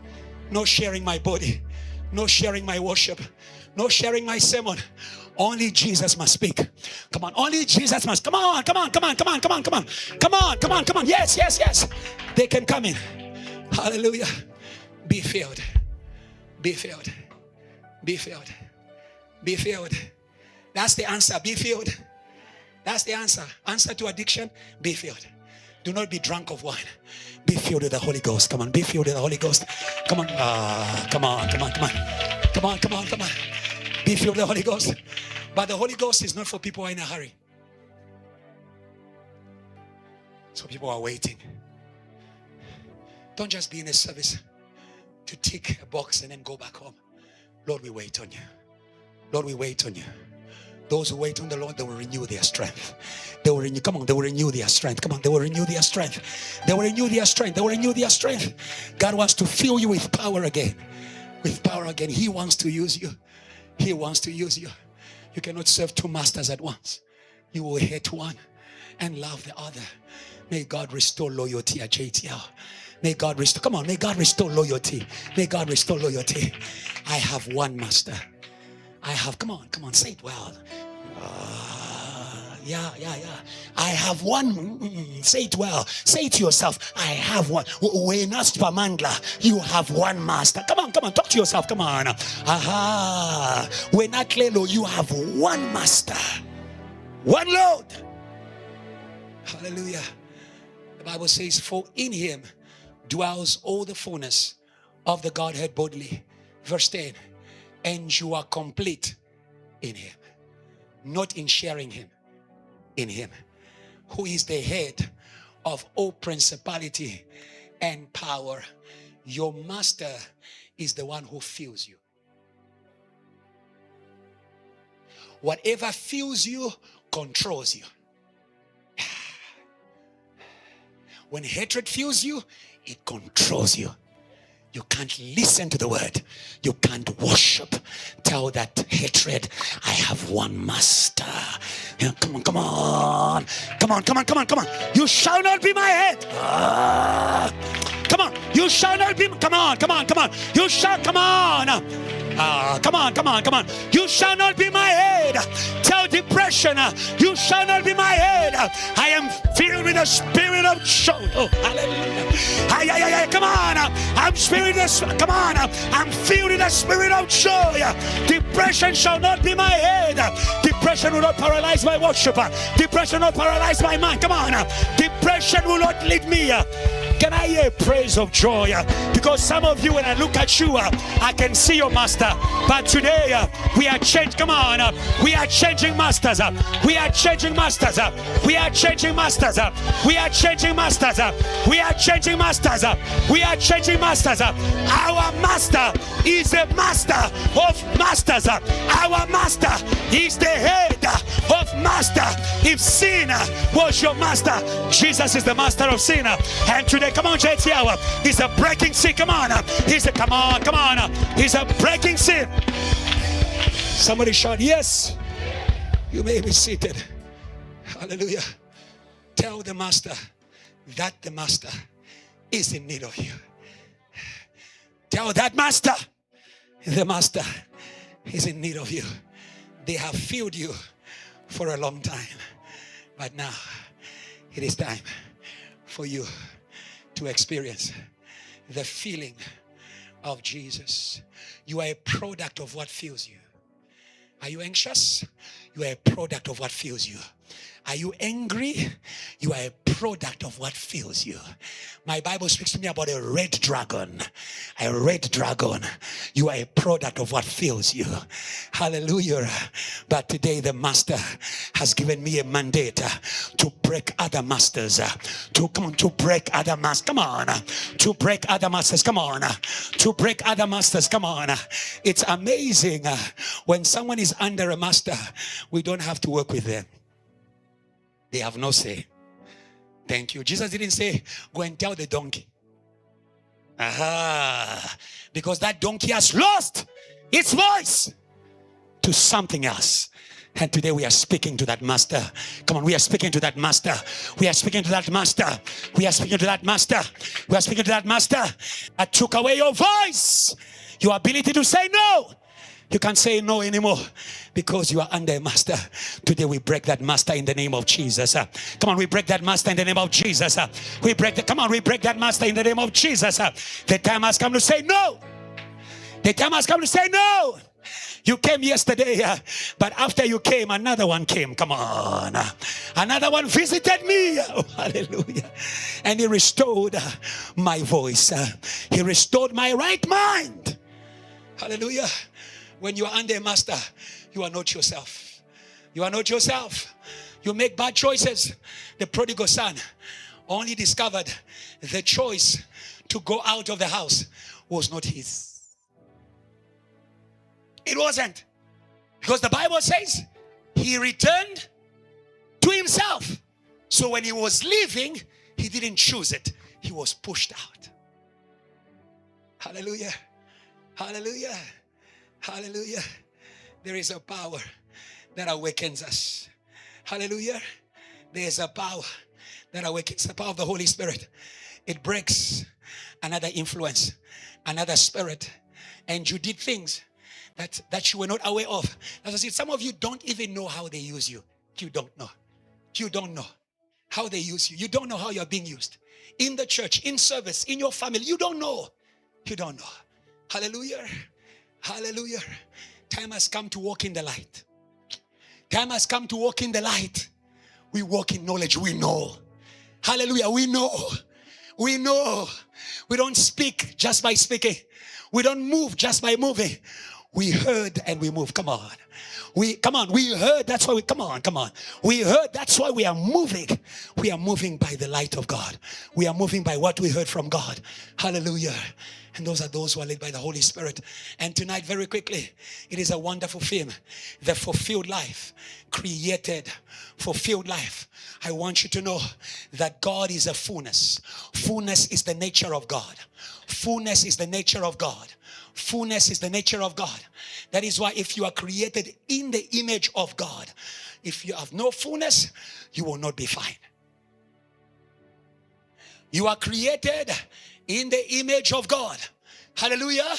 No sharing my body. No sharing my worship. No sharing my sermon. Only Jesus must speak. Come on, only Jesus must. Come on. Yes. They can come in. Hallelujah. Be filled. Be filled. Be filled. Be filled. That's the answer. Be filled. That's the answer. Answer to addiction. Be filled. Do not be drunk of wine. Be filled with the Holy Ghost. Come on. Be filled with the Holy Ghost. Come on. Come on. Be filled with the Holy Ghost. But the Holy Ghost is not for people who are in a hurry. So people are waiting. Don't just be in a service to tick a box and then go back home. Lord, we wait on you. Lord, we wait on you. Those who wait on the Lord, they will renew their strength. They will renew. Come on, they will renew their strength. Come on, they will renew their strength. They will renew their strength. They will renew their strength. God wants to fill you with power again. With power again. He wants to use you. He wants to use you. You cannot serve two masters at once. You will hate one and love the other. May God restore loyalty at JTL. May God restore. Come on, may God restore loyalty. May God restore loyalty. I have one master. I have, come on, say it well. Yeah. I have one. Say it well. Say it to yourself. I have one. You have one master. Come on, talk to yourself. Come on. When you have one master. One Lord. Hallelujah. The Bible says, for in him dwells all the fullness of the Godhead bodily. Verse 10. And you are complete in him. Not in sharing him. In him. Who is the head of all principality and power. Your master is the one who fills you. Whatever fills you controls you. When hatred fills you, it controls you. You can't listen to the word. You can't worship. Tell that hatred, I have one master. Yeah, come on. You shall not be my head. Come on. You shall not be. Come on. You shall. Come on. Come on. You shall not be my head. Tell depression, you shall not be my head. I am filled with the spirit of joy. Oh, hallelujah. Come on. I'm filled with the spirit of joy. Depression shall not be my head. Depression will not paralyze my worship. Depression will not paralyze my mind. Come on. Depression will not lead me. Can I hear praise of joy? Because some of you, when I look at you, I can see your master. But today, we are changed. Come on. We are changing masters. We are changing masters. We are changing masters. We are changing masters. We are changing masters. We are changing masters. Our master is the master of masters. Our master is the head of master. If sin was your master, Jesus is the master of sin. And today, come on, JTL, he's a breaking sin. Come on. He's a He's a breaking sin. Somebody shout, yes. You may be seated. Hallelujah. Tell the master that the master is in need of you. Tell that master the master is in need of you. They have filled you for a long time, but now it is time for you to experience the feeling of Jesus. You are a product of what fills you. Are you anxious? You are a product of what fills you. Are you angry? You are a product of what fills you. My Bible speaks to me about a red dragon. A red dragon. You are a product of what fills you. Hallelujah. But today the master has given me a mandate to break other masters. To break other masters. Come on. To break other masters. Come on. To break other masters. Come on. It's amazing when someone is under a master, we don't have to work with them. They have no say. Thank you. Jesus didn't say, go and tell the donkey. Aha. Because that donkey has lost its voice to something else. And today we are speaking to that master. Come on, we are speaking to that master. We are speaking to that master. We are speaking to that master. We are speaking to that master that took away your voice, your ability to say no. You can't say no anymore because you are under a master. Today we break that master in the name of Jesus. Come on, we break that master in the name of Jesus. We break that master in the name of Jesus. The time has come to say no. The time has come to say no. You came yesterday, but after you came, another one came. Come on. Another one visited me. Oh, hallelujah. And he restored my voice. He restored my right mind. Hallelujah. When you are under a master, you are not yourself. You are not yourself. You make bad choices. The prodigal son only discovered the choice to go out of the house was not his. It wasn't. Because the Bible says he returned to himself. So when he was leaving, he didn't choose it. He was pushed out. Hallelujah. Hallelujah. Hallelujah. There is a power that awakens us. Hallelujah. There is a power that awakens, the power of the Holy Spirit. It breaks another influence, another spirit. And you did things that you were not aware of. As I said, some of you don't even know how they use you. You don't know. You don't know how they use you. You don't know how you're being used. In the church, in service, in your family. You don't know. You don't know. Hallelujah. Hallelujah. Time has come to walk in the light. Time has come to walk in the light. We walk in knowledge. We know. Hallelujah. We know. We know. We don't speak just by speaking. We don't move just by moving. We heard and we move. Come on. We heard. That's why come on. We heard. That's why we are moving. We are moving by the light of God. We are moving by what we heard from God. Hallelujah. And those are those who are led by the Holy Spirit. And tonight, very quickly, it is a wonderful theme. The fulfilled life. Created fulfilled life. I want you to know that God is a fullness. Fullness is the nature of God. Fullness is the nature of God. Fullness is the nature of God. That is why if you are created in the image of God, if you have no fullness, you will not be fine. You are created in the image of God. Hallelujah.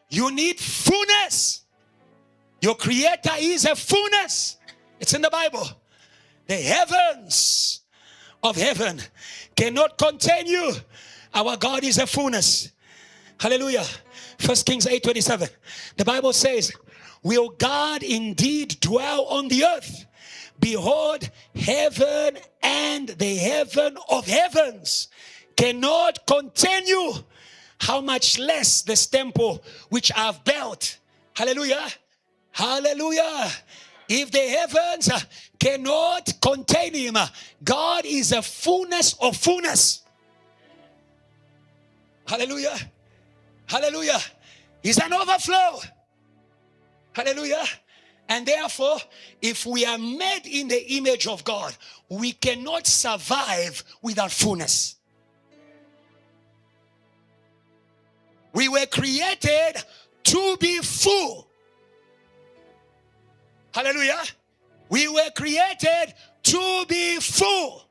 You need fullness. Your creator is a fullness. It's in the Bible. The heavens of heaven cannot contain you. Our God is a fullness. Hallelujah. 1 Kings 8:27. The Bible says, will God indeed dwell on the earth? Behold, heaven and the heaven of heavens cannot contain you. How much less this temple which I have built. Hallelujah. Hallelujah. If the heavens cannot contain him, God is a fullness of fullness. Hallelujah. Hallelujah. He's an overflow. Hallelujah. And therefore, if we are made in the image of God, we cannot survive without fullness. We were created to be full. Hallelujah. We were created to be full.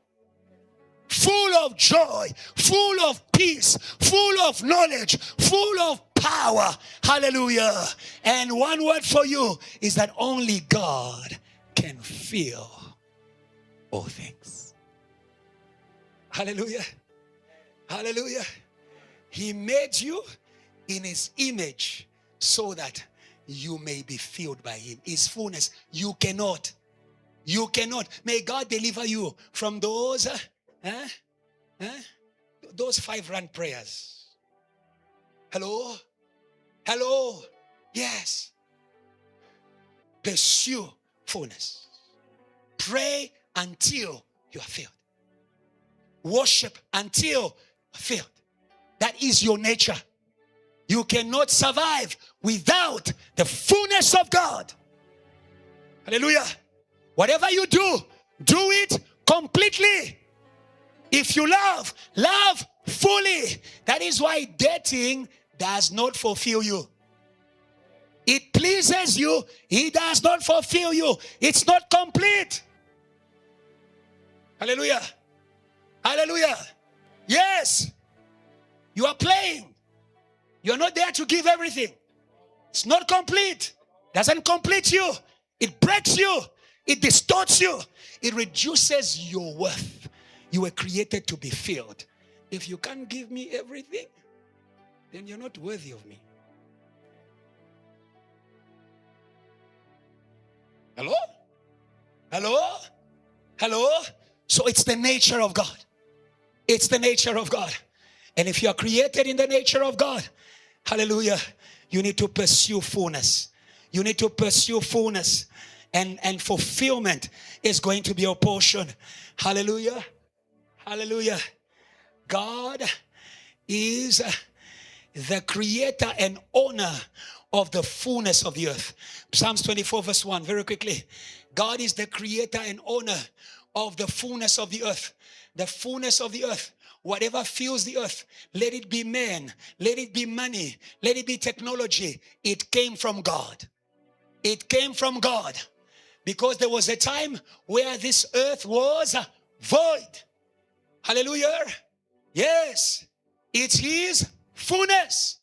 Full of joy, full of peace, full of knowledge, full of power. Hallelujah. And one word for you is that only God can fill all things. Hallelujah. Hallelujah. He made you in his image so that you may be filled by him. His fullness. You cannot. You cannot. May God deliver you from those those 5 run prayers. Hello? Hello? Yes. Pursue fullness. Pray until you are filled. Worship until you are filled. That is your nature. You cannot survive without the fullness of God. Hallelujah. Whatever you do, do it completely. If you love, love fully. That is why dating does not fulfill you. It pleases you. It does not fulfill you. It's not complete. Hallelujah. Hallelujah. Yes. You are playing. You're not there to give everything. It's not complete. Doesn't complete you. It breaks you. It distorts you. It reduces your worth. You were created to be filled. If you can't give me everything, then you're not worthy of me. Hello? Hello? Hello? So it's the nature of God. It's the nature of God. And if you are created in the nature of God, hallelujah, you need to pursue fullness. You need to pursue fullness. And fulfillment is going to be your portion. Hallelujah. Hallelujah. God is the creator and owner of the fullness of the earth. Psalms 24 verse 1, very quickly. God is the creator and owner of the fullness of the earth. The fullness of the earth. Whatever fills the earth, let it be men, let it be money, let it be technology. It came from God. It came from God. Because there was a time where this earth was void. Hallelujah. Yes. It's his fullness.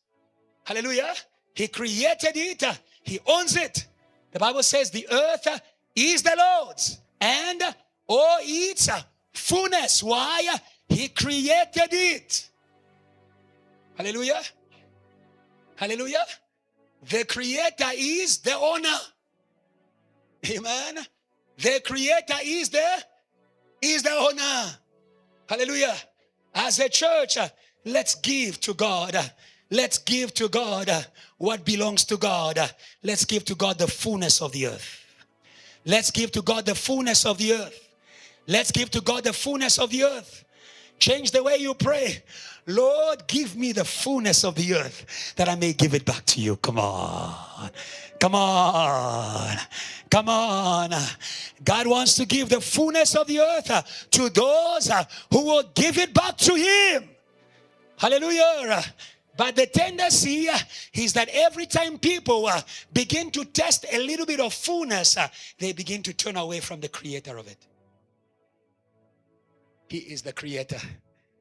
Hallelujah. He created it. He owns it. The Bible says the earth is the Lord's and all its fullness. Why? He created it. Hallelujah. Hallelujah. The creator is the owner. Amen. The creator is the owner. Hallelujah. As a church, let's give to God. Let's give to God what belongs to God. Let's give to God the fullness of the earth. Let's give to God the fullness of the earth. Let's give to God the fullness of the earth. Change the way you pray. Lord, give me the fullness of the earth that I may give it back to you. Come on. Come on. Come on. God wants to give the fullness of the earth to those who will give it back to him. Hallelujah. But the tendency is that every time people begin to test a little bit of fullness, they begin to turn away from the creator of it. He is the creator.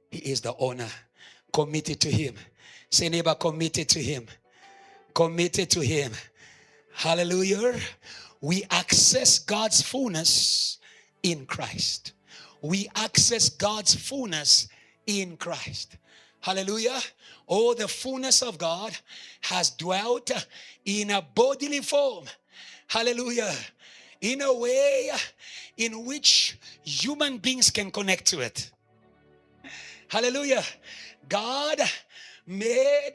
He is the owner. Committed to him. Say, neighbor, committed to him. Committed to him. Hallelujah. We access God's fullness in Christ. We access God's fullness in Christ. Hallelujah. Oh, the fullness of God has dwelt in a bodily form. Hallelujah. In a way in which human beings can connect to it. Hallelujah. God made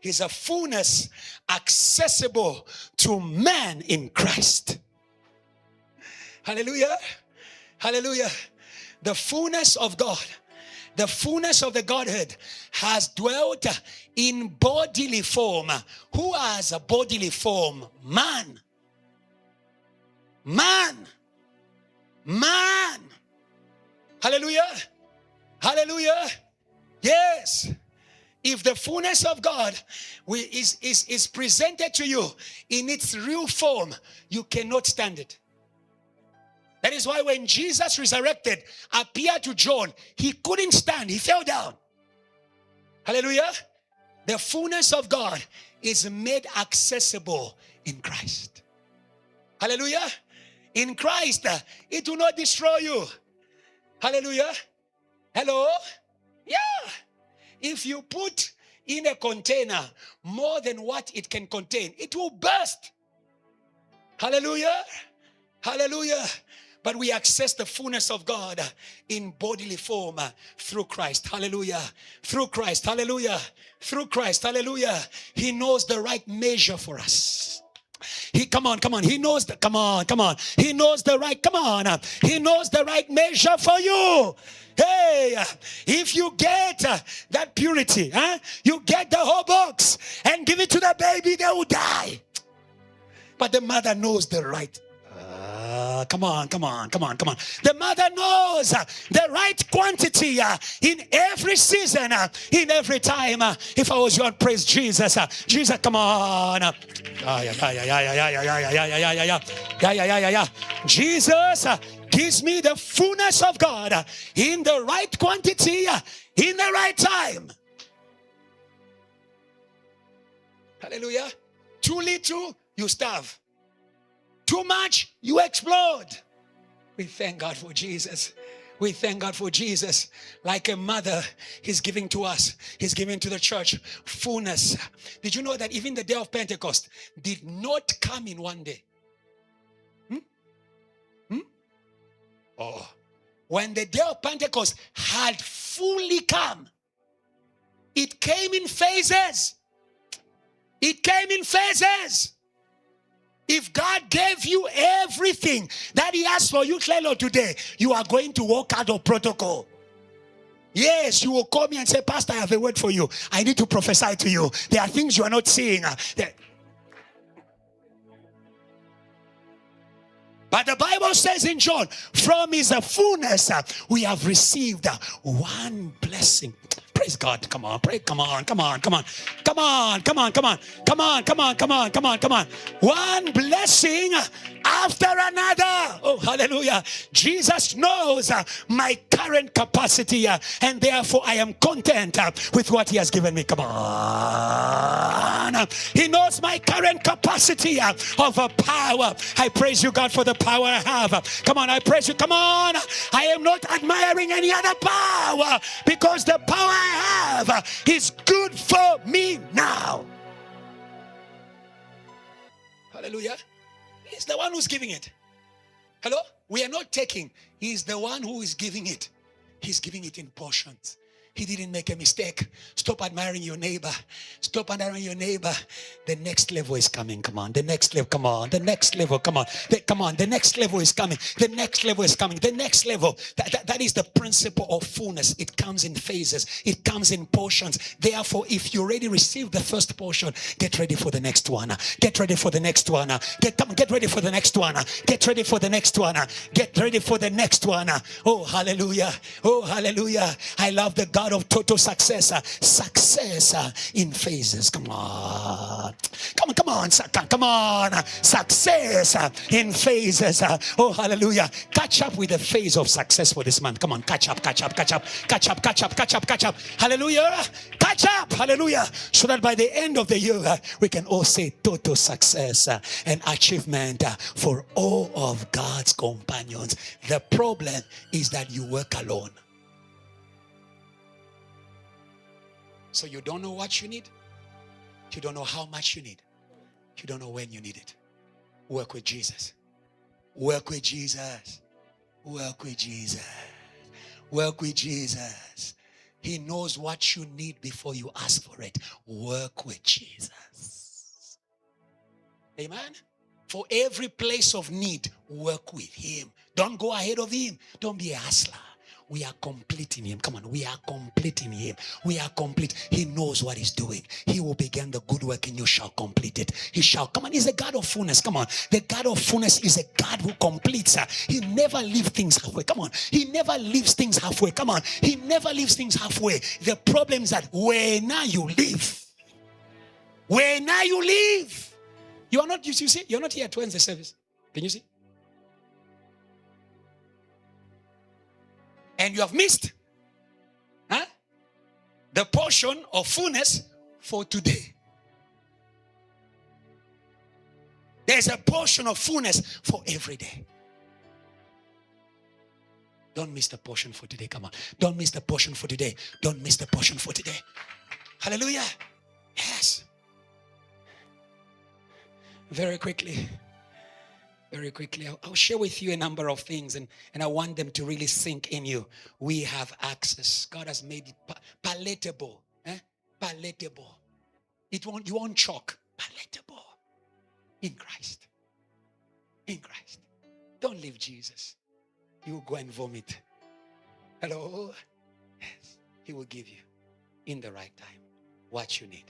his fullness accessible to man in Christ. Hallelujah. Hallelujah. The fullness of God, the fullness of the Godhead has dwelt in bodily form. Who has a bodily form? Man. Man. Man. Hallelujah. Hallelujah. Yes. If the fullness of God is presented to you in its real form, you cannot stand it. That is why when Jesus resurrected, appeared to John, he couldn't stand. He fell down. Hallelujah. The fullness of God is made accessible in Christ. Hallelujah. In Christ, it will not destroy you. Hallelujah. Hello. Yeah. If you put in a container more than what it can contain, it will burst. Hallelujah. Hallelujah. But we access the fullness of God in bodily form through Christ. Hallelujah. Through Christ. Hallelujah. Through Christ. Hallelujah. He knows the right measure for us. Come on. He knows the, come on. He knows the right, He knows the right measure for you. Hey, if you get that purity, you get the whole box and give it to the baby, they will die. But the mother knows the right. Come on. The mother knows the right quantity in every season, in every time. If I was you, I'd praise Jesus. Jesus, come on. Jesus gives me the fullness of God in the right quantity, in the right time. Hallelujah. Too little, you starve. Too much, you explode. We thank God for Jesus. We thank God for Jesus. Like a mother, He's giving to us. He's giving to the church fullness. Did you know that even the day of Pentecost did not come in one day? Oh, when the day of Pentecost had fully come, it came in phases. It came in phases. If God gave you everything that He has for you, Clelo, today, you are going to walk out of protocol. Yes, you will call me and say, Pastor, I have a word for you. I need to prophesy to you. There are things you are not seeing. But the Bible says in John, from His fullness, we have received one blessing. Praise God. Come on. One blessing after another. Oh, hallelujah. Jesus knows my current capacity, and therefore I am content with what He has given me. Come on. He knows my current capacity of power. I praise you, God, for the power I have. Come on, I praise you. Come on. I am not admiring any other power, because the power I have is good for me now. Hallelujah. He's the one who's giving it. Hello? We are not taking. He's the one who is giving it. He's giving it in portions. He didn't make a mistake. Stop admiring your neighbor. Stop admiring your neighbor. The next level is coming. Come on. The next level. Come on. The next level. Come on. Come on. The next level is coming. The next level is coming. The next level. That is the principle of fullness. It comes in phases. It comes in portions. Therefore, if you already received the first portion, get ready for the next one. Get ready for the next one. Get ready for the next one. Get ready for the next one. Get ready for the next one. Oh, hallelujah. Oh, hallelujah. I love the God of total success. Success in phases. Come on. Success in phases. Oh, hallelujah. Catch up with the phase of success for this month. Come on, catch up. Hallelujah. Catch up. Hallelujah. So that by the end of the year, we can all say total success and achievement for all of God's companions. The problem is that you work alone. So you don't know what you need. You don't know how much you need. You don't know when you need it. Work with Jesus. Work with Jesus. Work with Jesus. Work with Jesus. He knows what you need before you ask for it. Work with Jesus. Amen. For every place of need, work with Him. Don't go ahead of Him. Don't be a hustler. We are complete in Him. Come on, we are complete in Him. We are complete. He knows what He's doing. He will begin the good work and you shall complete it. He shall. Come on, He's a God of fullness. Come on. The God of fullness is a God who completes. He never leaves things halfway. Come on. He never leaves things halfway. Come on. He never leaves things halfway. The problem is that when now you leave. When now you leave. You are not, you see, you're not here at Wednesday service. Can you see? And you have missed the portion of fullness for today. There's a portion of fullness for every day. Don't miss the portion for today. Come on. Don't miss the portion for today. Don't miss the portion for today. Hallelujah. Yes. Very quickly, I'll share with you a number of things, and I want them to really sink in you. We have access. God has made it palatable. Palatable. You won't choke. Palatable. In Christ. In Christ. Don't leave Jesus. You will go and vomit. Hello? Yes. He will give you in the right time what you need,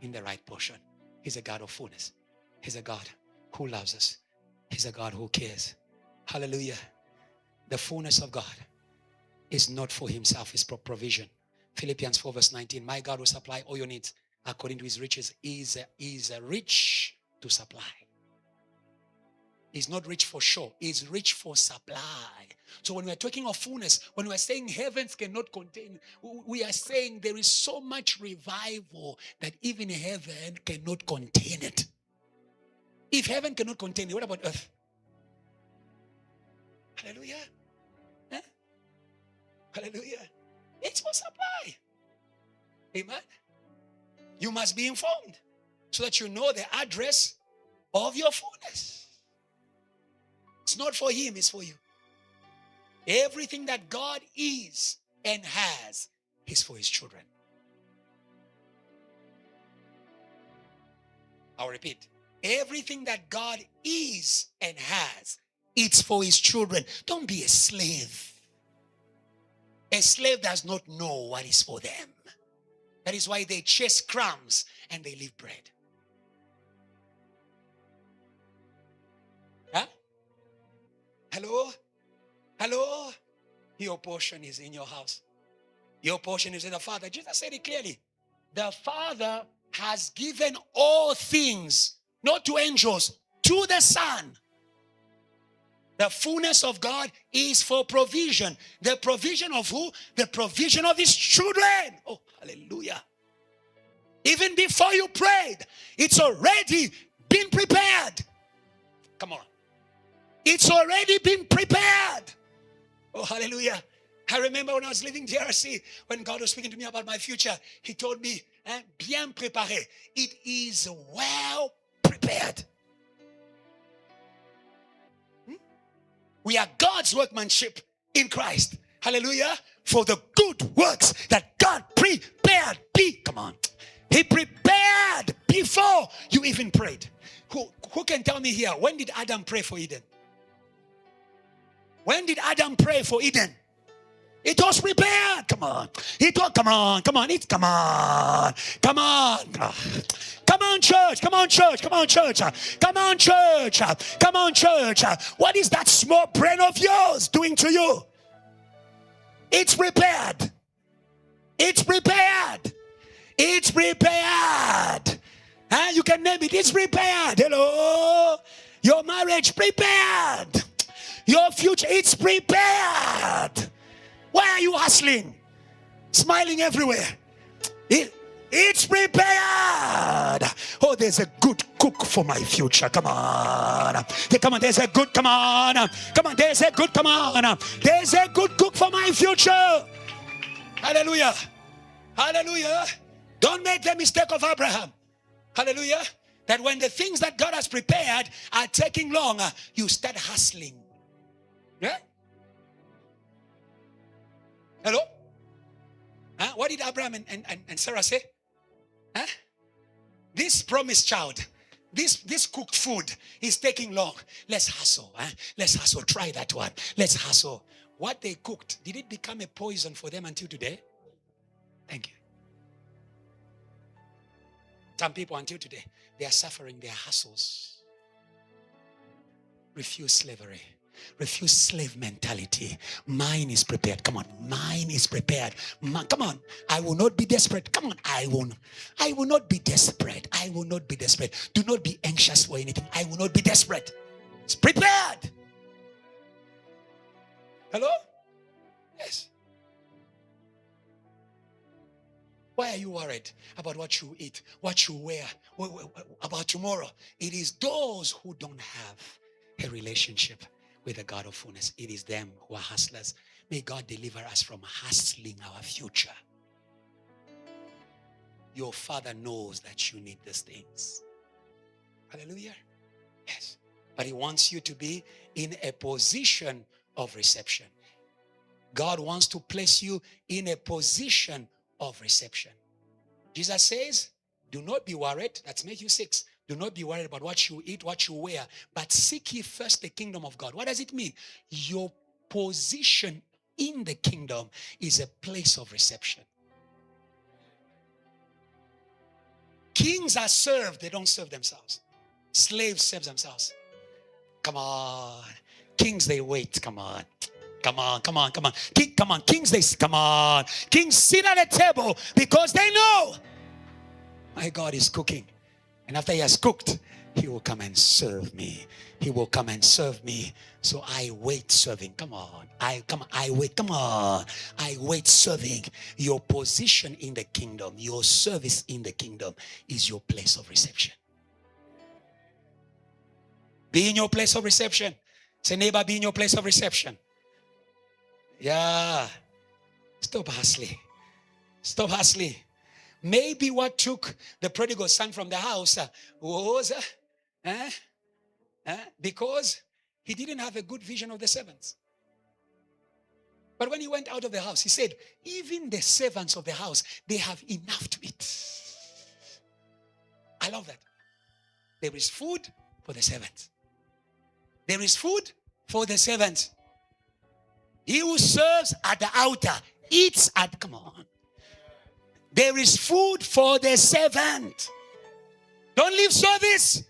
in the right portion. He's a God of fullness. He's a God who loves us. He's a God who cares. Hallelujah. The fullness of God is not for himself, it's for provision. Philippians 4 verse 19, my God will supply all your needs according to his riches. Is rich to supply. He's not rich for show, he's rich for supply. So when we're talking of fullness, when we're saying heavens cannot contain, we are saying there is so much revival that even heaven cannot contain it. If heaven cannot contain it, what about earth? Hallelujah. Huh? Hallelujah. It's for supply. Amen. You must be informed so that you know the address of your fullness. It's not for him, it's for you. Everything that God is and has is for his children. I'll repeat. Everything that God is and has, it's for his children. Don't be a slave. A slave does not know what is for them. That is why they chase crumbs and they leave bread. Huh? Hello? Hello? Your portion is in your house. Your portion is in the Father. Jesus said it clearly. The Father has given all things, not to angels, to the Son. The fullness of God is for provision. The provision of who? The provision of his children. Oh, hallelujah. Even before you prayed, it's already been prepared. Come on. It's already been prepared. Oh, hallelujah. I remember when I was leaving DRC, when God was speaking to me about my future, he told me, bien préparé. It is well prepared. We are God's workmanship in Christ. Hallelujah. For the good works that God prepared. Come on. He prepared before you even prayed. Who can tell me here, when did Adam pray for Eden? When did Adam pray for Eden? It was prepared. Come on. Come on. Come on, church. Come on, church. Come on, church. Come on, church. Come on, church. What is that small brain of yours doing to you? It's prepared. It's prepared. It's prepared. You can name it. It's prepared. Hello. Your marriage prepared. Your future, it's prepared. Why are you hustling? Smiling everywhere. It's prepared. Oh, there's a good cook for my future. Come on. Come on, there's a good, come on. Come on, there's a good, come on. There's a good cook for my future. Hallelujah. Hallelujah. Don't make the mistake of Abraham. Hallelujah. That when the things that God has prepared are taking long, you start hustling. Yeah? Hello? What did Abraham and Sarah say? This promised child, this cooked food is taking long. Let's hustle. Let's hustle. Try that one. Let's hustle. What they cooked, did it become a poison for them until today? Thank you. Some people until today, they are suffering their hustles. Refuse slavery. Refuse slave mentality. Mine is prepared. Come on. Mine is prepared. Come on. I will not be desperate. Come on. I will not be desperate. I will not be desperate. Do not be anxious for anything. I will not be desperate. It's prepared. Hello? Yes. Why are you worried about what you eat, what you wear, about tomorrow? It is those who don't have a relationship with the God of fullness. It is them who are hustlers. May God deliver us from hustling our future. your Father knows that you need these things. Hallelujah. Yes. But He wants you to be in a position of reception. God wants to place you in a position of reception. Jesus says, do not be worried. That's Matthew 6. Do not be worried about what you eat, what you wear, but seek ye first the kingdom of God. What does it mean? Your position in the kingdom is a place of reception. Kings are served, they don't serve themselves. Slaves serve themselves. Come on. Kings, they wait. Come on. Come on, come on, come on. Come on. Kings, come on. Kings sit at a table because they know my God is cooking. And after He has cooked, He will come and serve me. He will come and serve me. So I wait serving. Come on. I wait. Come on. I wait serving. Your position in the kingdom, your service in the kingdom is your place of reception. Be in your place of reception. Say, neighbor, be in your place of reception. Yeah. Stop hustling. Stop hustling. Maybe what took the prodigal son from the house was because he didn't have a good vision of the servants. But when he went out of the house, he said, even the servants of the house, they have enough to eat. I love that. There is food for the servants. There is food for the servants. He who serves at the altar eats at, come on. There is food for the servant. Don't leave service.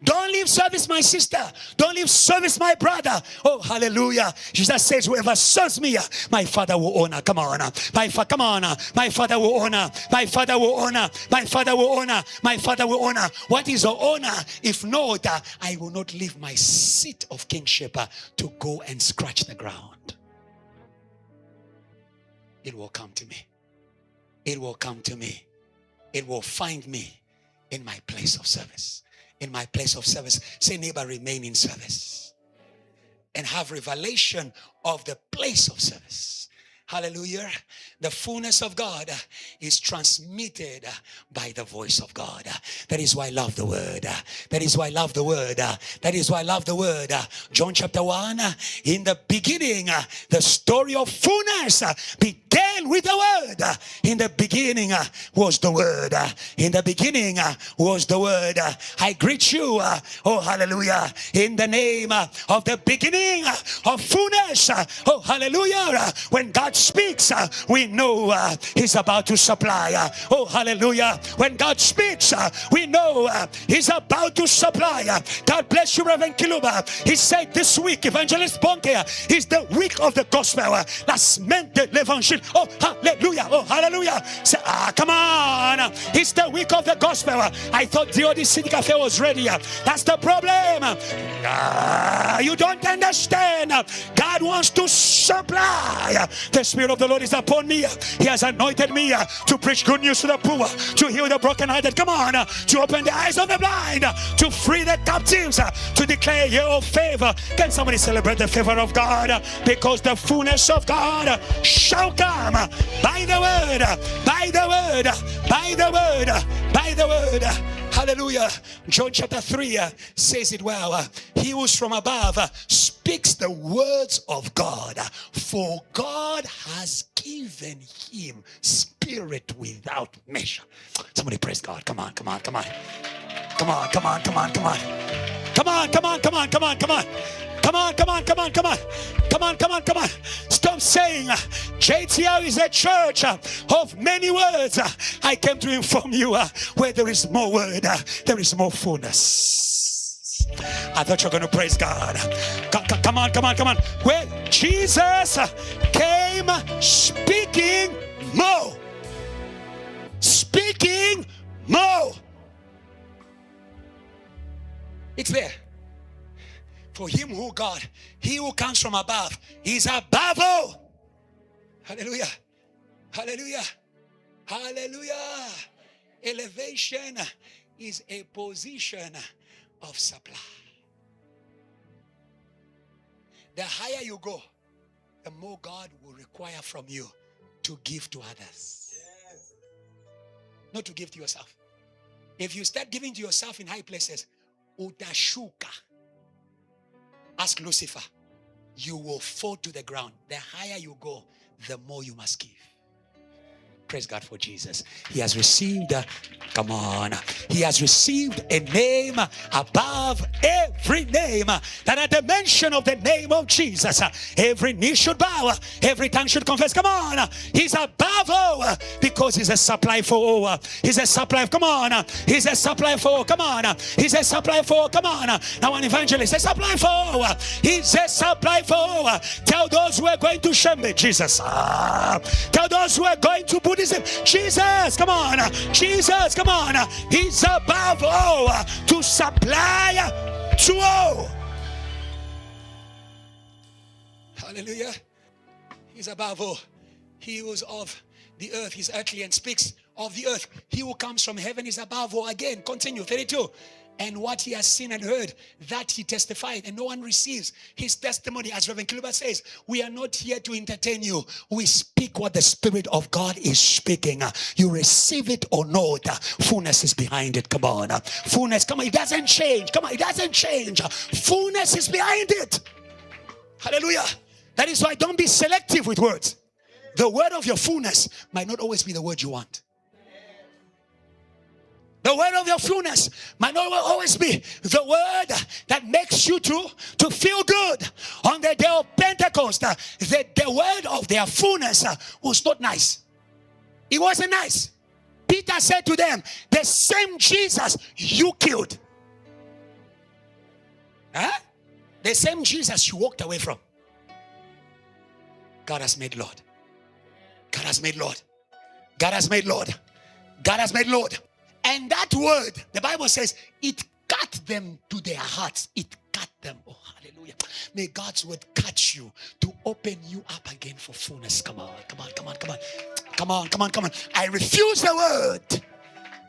Don't leave service, my sister. Don't leave service, my brother. Oh, hallelujah. Jesus says, whoever serves me, my Father will honor. Come on. Come on. My Father will honor. My Father will honor. My Father will honor. My Father will honor. What is your honor? If not, I will not leave my seat of kingship to go and scratch the ground. It will come to me. It will come to me. It will find me in my place of service. In my place of service. Say, neighbor, remain in service. And have revelation of the place of service. Hallelujah. The fullness of God is transmitted by the voice of God. That is why I love the word. That is why I love the word. That is why I love the word. John chapter 1. In the beginning, the story of fullness began with the word. In the beginning was the word. In the beginning was the word. I greet you. Oh, hallelujah. In the name of the beginning of fullness. Oh, hallelujah. When God speaks, we know He's about to supply. Oh, hallelujah. When God speaks, we know He's about to supply. God bless you, Reverend Kiluba. He said this week, Evangelist Bonke, is the week of the gospel. That's meant the leadership. Oh, hallelujah. Oh, hallelujah. Say, come on. It's the week of the gospel. I thought the Odyssey Cafe was ready. That's the problem. You don't understand. God wants to supply. The Spirit of the Lord is upon me. He has anointed me to preach good news to the poor, to heal the brokenhearted. Come on, to open the eyes of the blind, to free the captives, to declare year of favor. Can somebody celebrate the favor of God? Because the fullness of God shall come by the word, by the word, by the word, by the word. Hallelujah. John chapter 3 says it well. He who's from above speaks the words of God, for God has given him spirit without measure. Somebody praise God. Come on, come on, come on. Come on, come on, come on, come on. Come on, come on, come on, come on, come on. Come on, come on, come on, come on. Come on, come on, come on. Stop saying JTL is a church of many words. I came to inform you where there is more word, there is more fullness. I thought you were going to praise God. Come on, come on, come on. Where Jesus came speaking more. Speaking more. It's there. For him who God, he who comes from above, he's above all. Hallelujah. Hallelujah. Hallelujah. Elevation is a position of supply. The higher you go, the more God will require from you to give to others. not to give to yourself. If you start giving to yourself in high places, utashuka. Ask Lucifer. You will fall to the ground. The higher you go, the more you must give. Praise God for Jesus. He has received, come on, he has received a name above every name. That at the mention of the name of Jesus, every knee should bow, every tongue should confess. Come on, he's above all because he's a supply for all. He's a supply, come on, he's a supply for all. Come on, he's a supply for all. Come on, now an evangelist, a supply for all. He's a supply for all. Tell those who are going to Shembe, Jesus. Tell those who are going to Buddhism, Jesus, come on, Jesus, come on. He's above all to supply to all. Hallelujah. He's above all. He who is of the earth, he's earthly and speaks of the earth. He who comes from heaven is above all. Again, continue, 32. And what he has seen and heard, that he testified, and no one receives his testimony. As Reverend Kiluba says, we are not here to entertain you. We speak what the Spirit of God is speaking. You receive it or not. Fullness is behind it. Come on. Fullness, come on. It doesn't change. Come on. It doesn't change. Fullness is behind it. Hallelujah. That is why don't be selective with words. The word of your fullness might not always be the word you want. The word of your fullness might not always be the word that makes you to feel good. On the day of Pentecost, the word of their fullness was not nice. It wasn't nice. Peter said to them, the same Jesus you killed. Huh? The same Jesus you walked away from. God has made Lord. God has made Lord. God has made Lord. God has made Lord. And that word, the Bible says, it cut them to their hearts. It cut them. Oh, hallelujah. May God's word catch you to open you up again for fullness. Come on, come on, come on, come on. Come on, come on, come on. I refuse the word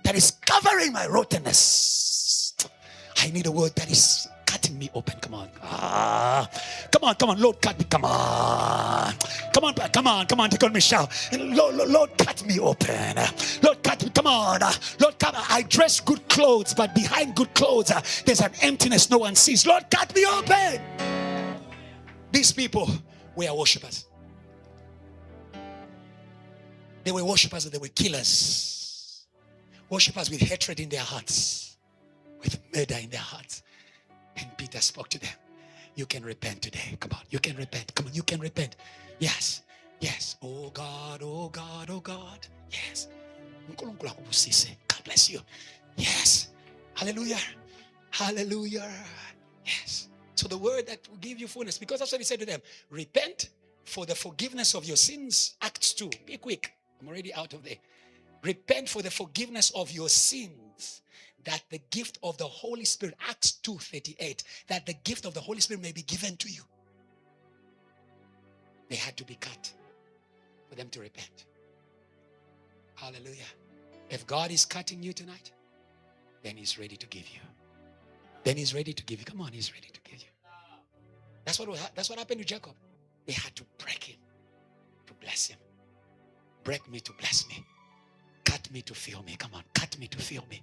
that is covering my rottenness. I need a word that is cutting me open. Come on. Come on, come on. Lord, cut me. Come on. Come on, come on, come on. Take on Michelle. Lord, cut me open. Lord, cut me. Come on. Lord, come on. I dress good clothes, but behind good clothes, there's an emptiness no one sees. Lord, cut me open. These people were worshipers. They were worshipers, they were killers. Worshipers with hatred in their hearts, with murder in their hearts. And Peter spoke to them. You can repent today. Come on, you can repent. Come on, you can repent. Yes, yes. Oh God, oh God, oh God. Yes. God bless you. Yes. Hallelujah. Hallelujah. Yes. So the word that will give you fullness, because that's what he said to them. Repent for the forgiveness of your sins. Acts 2. Be quick. I'm already out of there. Repent for the forgiveness of your sins, that the gift of the Holy Spirit, Acts 2:38, that the gift of the Holy Spirit may be given to you. They had to be cut for them to repent. Hallelujah. If God is cutting you tonight, then he's ready to give you. Then he's ready to give you. Come on, he's ready to give you. That's what happened to Jacob. They had to break him to bless him. Break me to bless me. Cut me to fill me. Come on, cut me to fill me.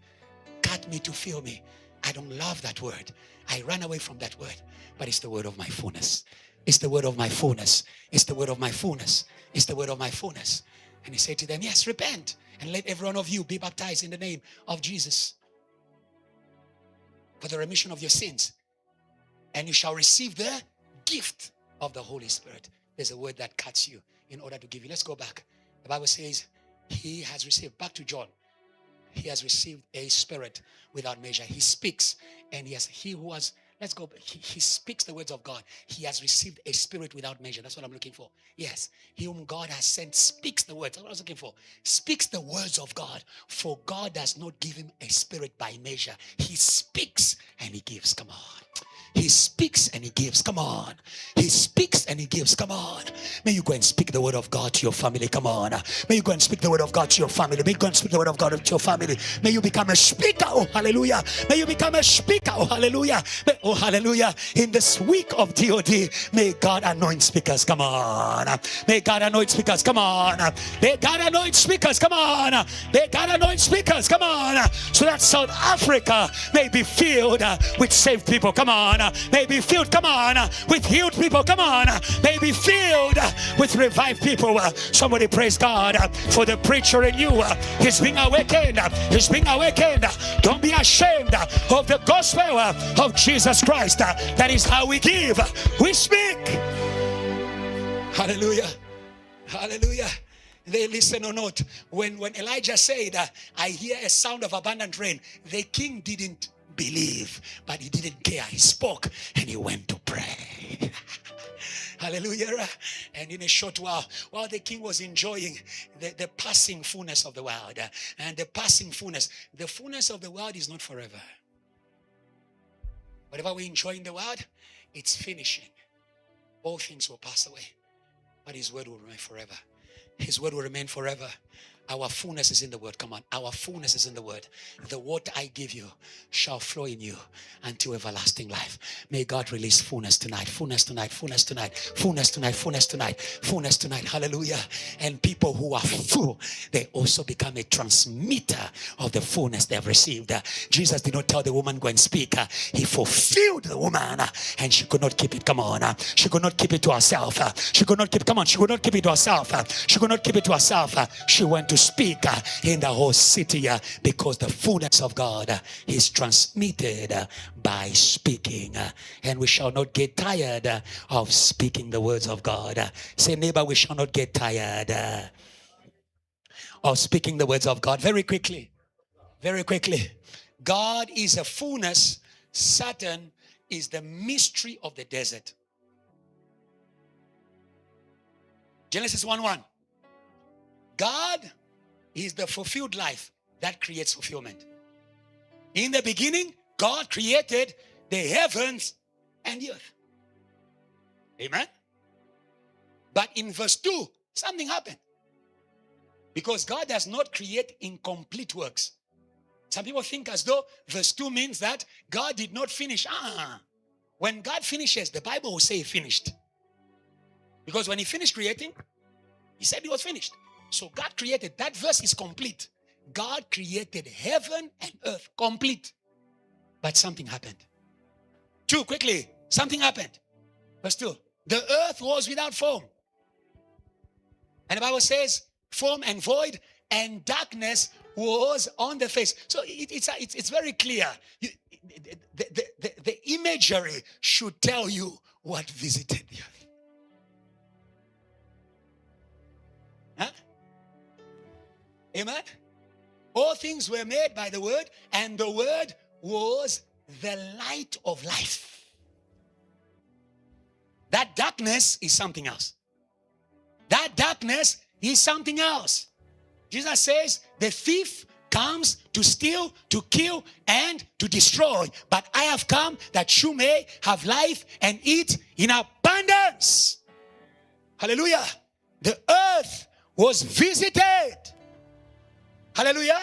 Cut me to fill me. I don't love that word. I ran away from that word. But it's the word of my fullness. It's the word of my fullness. It's the word of my fullness. It's the word of my fullness. And he said to them, yes, repent. And let every one of you be baptized in the name of Jesus for the remission of your sins. And you shall receive the gift of the Holy Spirit. There's a word that cuts you in order to give you. Let's go back. The Bible says he has received, back to John. He has received a spirit without measure. He speaks, and yes, he who has, let's go, he speaks the words of God. He has received a spirit without measure. That's what I'm looking for. Yes, he whom God has sent speaks the words. That's what I was looking for. Speaks the words of God. For God does not give him a spirit by measure. He speaks and he gives. Come on. He speaks and he gives. Come on. He speaks and he gives. Come on. May you go and speak the word of God to your family. Come on. May you go and speak the word of God to your family. May you go and speak the word of God to your family. May you become a speaker. Oh, hallelujah. May you become a speaker. Oh, hallelujah. Oh, hallelujah. In this week of DOD, may God anoint speakers. Come on. May God anoint speakers. Come on. May God anoint speakers. Come on. May God anoint speakers. Come on. So that South Africa may be filled with saved people. Come on. May be filled. Come on. With healed people. Come on. May be filled with revived people. Somebody praise God for the preacher in you. He's being awakened. He's being awakened. Don't be ashamed of the gospel of Jesus Christ. That is how we give. We speak. Hallelujah. Hallelujah. They listen or not. When Elijah said, I hear a sound of abundant rain, the king didn't believe, but he didn't care. He spoke and he went to pray. Hallelujah. And in a short while the king was enjoying the passing fullness of the world, and the passing fullness, the fullness of the world is not forever. Whatever we enjoy in the world, it's finishing. All things will pass away, but his word will remain forever. His word will remain forever. Our fullness is in the word. Come on. Our fullness is in the word. The word I give you shall flow in you until everlasting life. May God release fullness tonight. Fullness tonight. Fullness tonight. Fullness tonight. Fullness tonight. Fullness tonight. Hallelujah. And people who are full, they also become a transmitter of the fullness they have received. Jesus did not tell the woman, go and speak. He fulfilled the woman, and she could not keep it. Come on. She could not keep it to herself. She could not keep it. Come on. She could not keep it to herself. She could not keep it to herself. She went to speak in the whole city, because the fullness of God is transmitted by speaking, and we shall not get tired of speaking the words of God. Say, neighbor, we shall not get tired of speaking the words of God. Very quickly, God is a fullness. Satan is the mystery of the desert. Genesis 1:1. God is the fulfilled life that creates fulfillment. In the beginning, God created the heavens and the earth. Amen? But in verse 2, something happened. Because God does not create incomplete works. Some people think as though verse 2 means that God did not finish. When God finishes, the Bible will say he finished. Because when he finished creating, he said he was finished. So God created. That verse is complete. God created heaven and earth complete. But something happened. 2, quickly. Something happened. Verse 2. The earth was without form. And the Bible says, form and void, and darkness was on the face. So it's very clear. The imagery should tell you what visited the earth. Huh? Amen? All things were made by the word, and the word was the light of life. That darkness is something else. That darkness is something else. Jesus says, the thief comes to steal, to kill, and to destroy. But I have come that you may have life and eat in abundance. Hallelujah. The earth was visited. Hallelujah.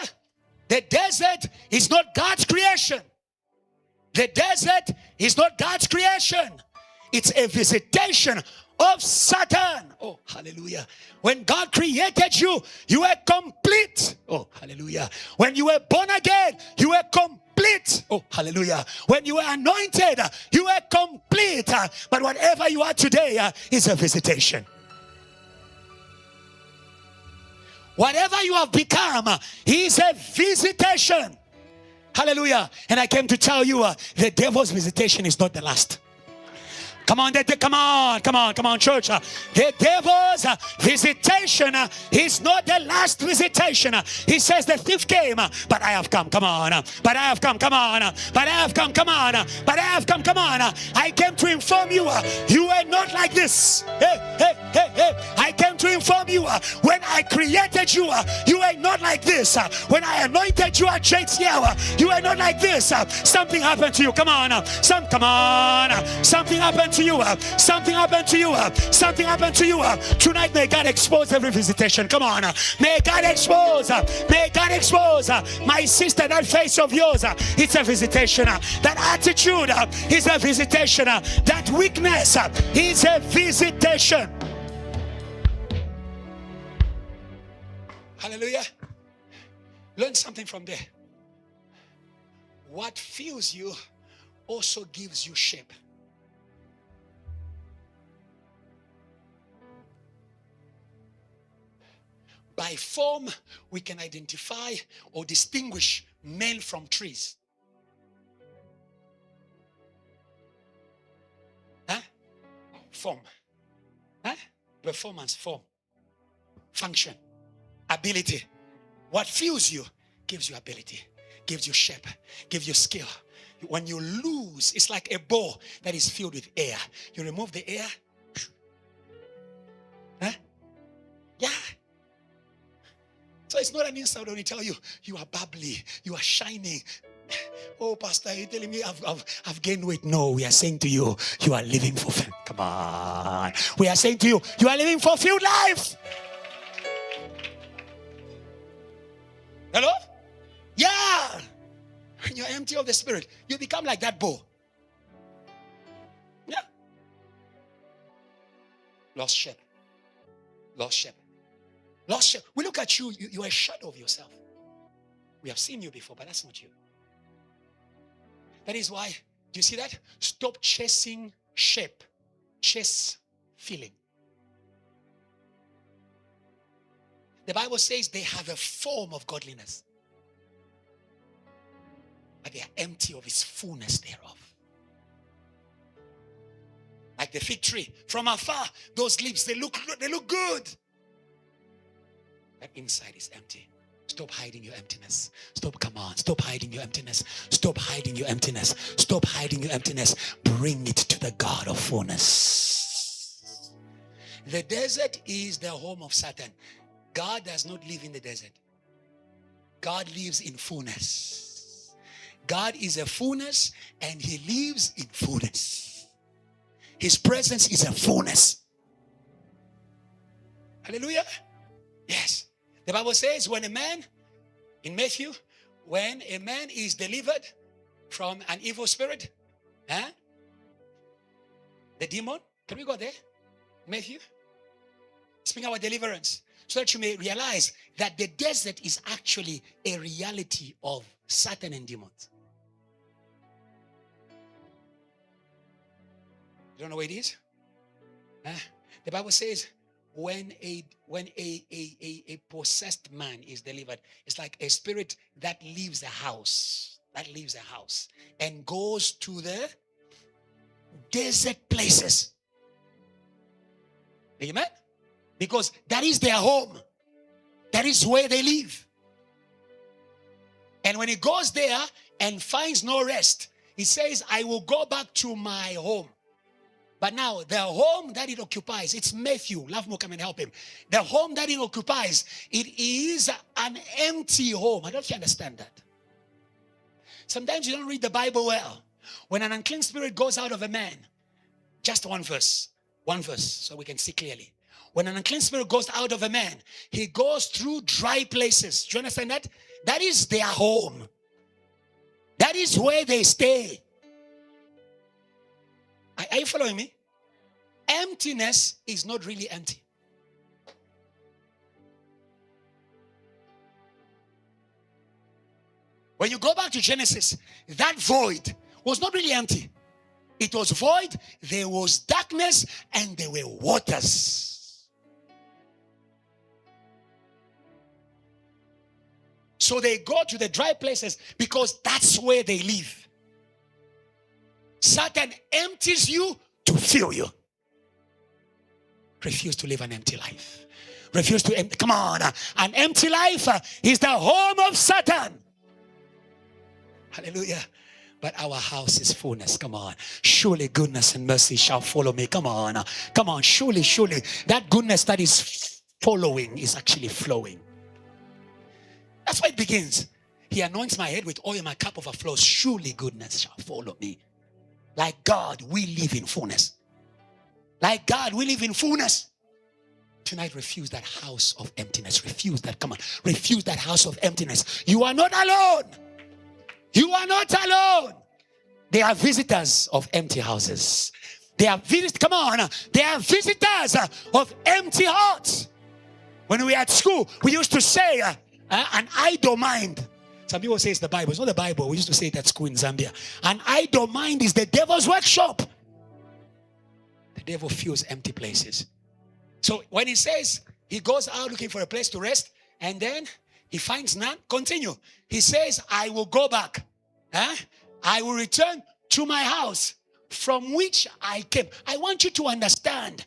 The desert is not God's creation. The desert is not God's creation. It's a visitation of Satan. Oh, hallelujah. When God created you, you were complete. Oh, hallelujah. When you were born again, you were complete. Oh, hallelujah. When you were anointed, you were complete. But whatever you are today is a visitation. Whatever you have become is a visitation. Hallelujah. And I came to tell you, the devil's visitation is not the last. Come on, come on, church. The devil's visitation is not the last visitation. He says the thief came, but I have come. Come on, but I have come. Come on, but I have come. Come on, but I have come. Come on. I came to inform you, you are not like this. Hey. I came to inform you, when I created you, you are not like this. When I anointed you at JTL, you are not like this. Something happened to you. Come on, something happened to you. Something happened to you. Something happened to you. Tonight, may God expose every visitation. Come on. May God expose. May God expose. My sister, that face of yours, it's a visitation. That attitude is a visitation. That weakness is a visitation. Hallelujah. Learn something from there. What fills you also gives you shape. By form, we can identify or distinguish men from trees. Form. Performance, form. Function. Ability. What fills you gives you ability, gives you shape, gives you skill. When you lose, it's like a bowl that is filled with air. You remove the air. Yeah. So it's not an insult when we tell you, you are bubbly, you are shining. Oh, Pastor, you're telling me I've gained weight. No, we are saying to you, you are living for fun. Come on. We are saying to you, you are living for filled life. Hello? Yeah. When you're empty of the Spirit, you become like that bowl. Yeah. Lost sheep. Lost sheep. Lost sheep. We look at you, you are a shadow of yourself. We have seen you before, but that's not you. That is why, do you see that? Stop chasing shape. Chase feeling. The Bible says they have a form of godliness, but they are empty of its fullness thereof. Like the fig tree, from afar, those leaves, they look good. That inside is empty. Stop hiding your emptiness. Stop hiding your emptiness. Stop hiding your emptiness. Stop hiding your emptiness. Bring it to the God of fullness. The desert is the home of Satan. God does not live in the desert. God lives in fullness. God is a fullness and he lives in fullness. His presence is a fullness. Hallelujah. Yes. The Bible says when a man, in Matthew, when a man is delivered from an evil spirit, the demon, can we go there? Matthew? Speaking about deliverance, so that you may realize that the desert is actually a reality of Satan and demons. You don't know where it is? The Bible says when a possessed man is delivered, it's like a spirit that leaves a house, and goes to the desert places. Amen? Because that is their home. That is where they live. And when he goes there and finds no rest, he says, I will go back to my home. But now, the home that it occupies, it's Matthew. Love will come and help him. The home that it occupies, it is an empty home. I don't know if you understand that. Sometimes you don't read the Bible well. When an unclean spirit goes out of a man, just one verse, so we can see clearly. When an unclean spirit goes out of a man, he goes through dry places. Do you understand that? That is their home. That is where they stay. Are you following me? Emptiness is not really empty. When you go back to Genesis, that void was not really empty. It was void, there was darkness, and there were waters. So they go to the dry places because that's where they live. Satan empties you to fill you. Refuse to live an empty life. Refuse to, come on. An empty life is the home of Satan. Hallelujah. But our house is fullness. Come on. Surely goodness and mercy shall follow me. Come on. Come on. Surely, surely. That goodness that is following is actually flowing. That's why it begins. He anoints my head with oil, my cup overflows. Surely goodness shall follow me. Like God, we live in fullness. Like God, we live in fullness. Tonight, refuse that house of emptiness. Refuse that. Come on. Refuse that house of emptiness. You are not alone. You are not alone. They are visitors of empty houses. They are visitors. Come on. They are visitors of empty hearts. When we were at school, we used to say an idle mind. Some people say it's the Bible. It's not the Bible. We used to say it at school in Zambia. An idle mind is the devil's workshop. The devil fills empty places. So when he says he goes out looking for a place to rest and then he finds none, continue. He says, I will go back. I will return to my house from which I came. I want you to understand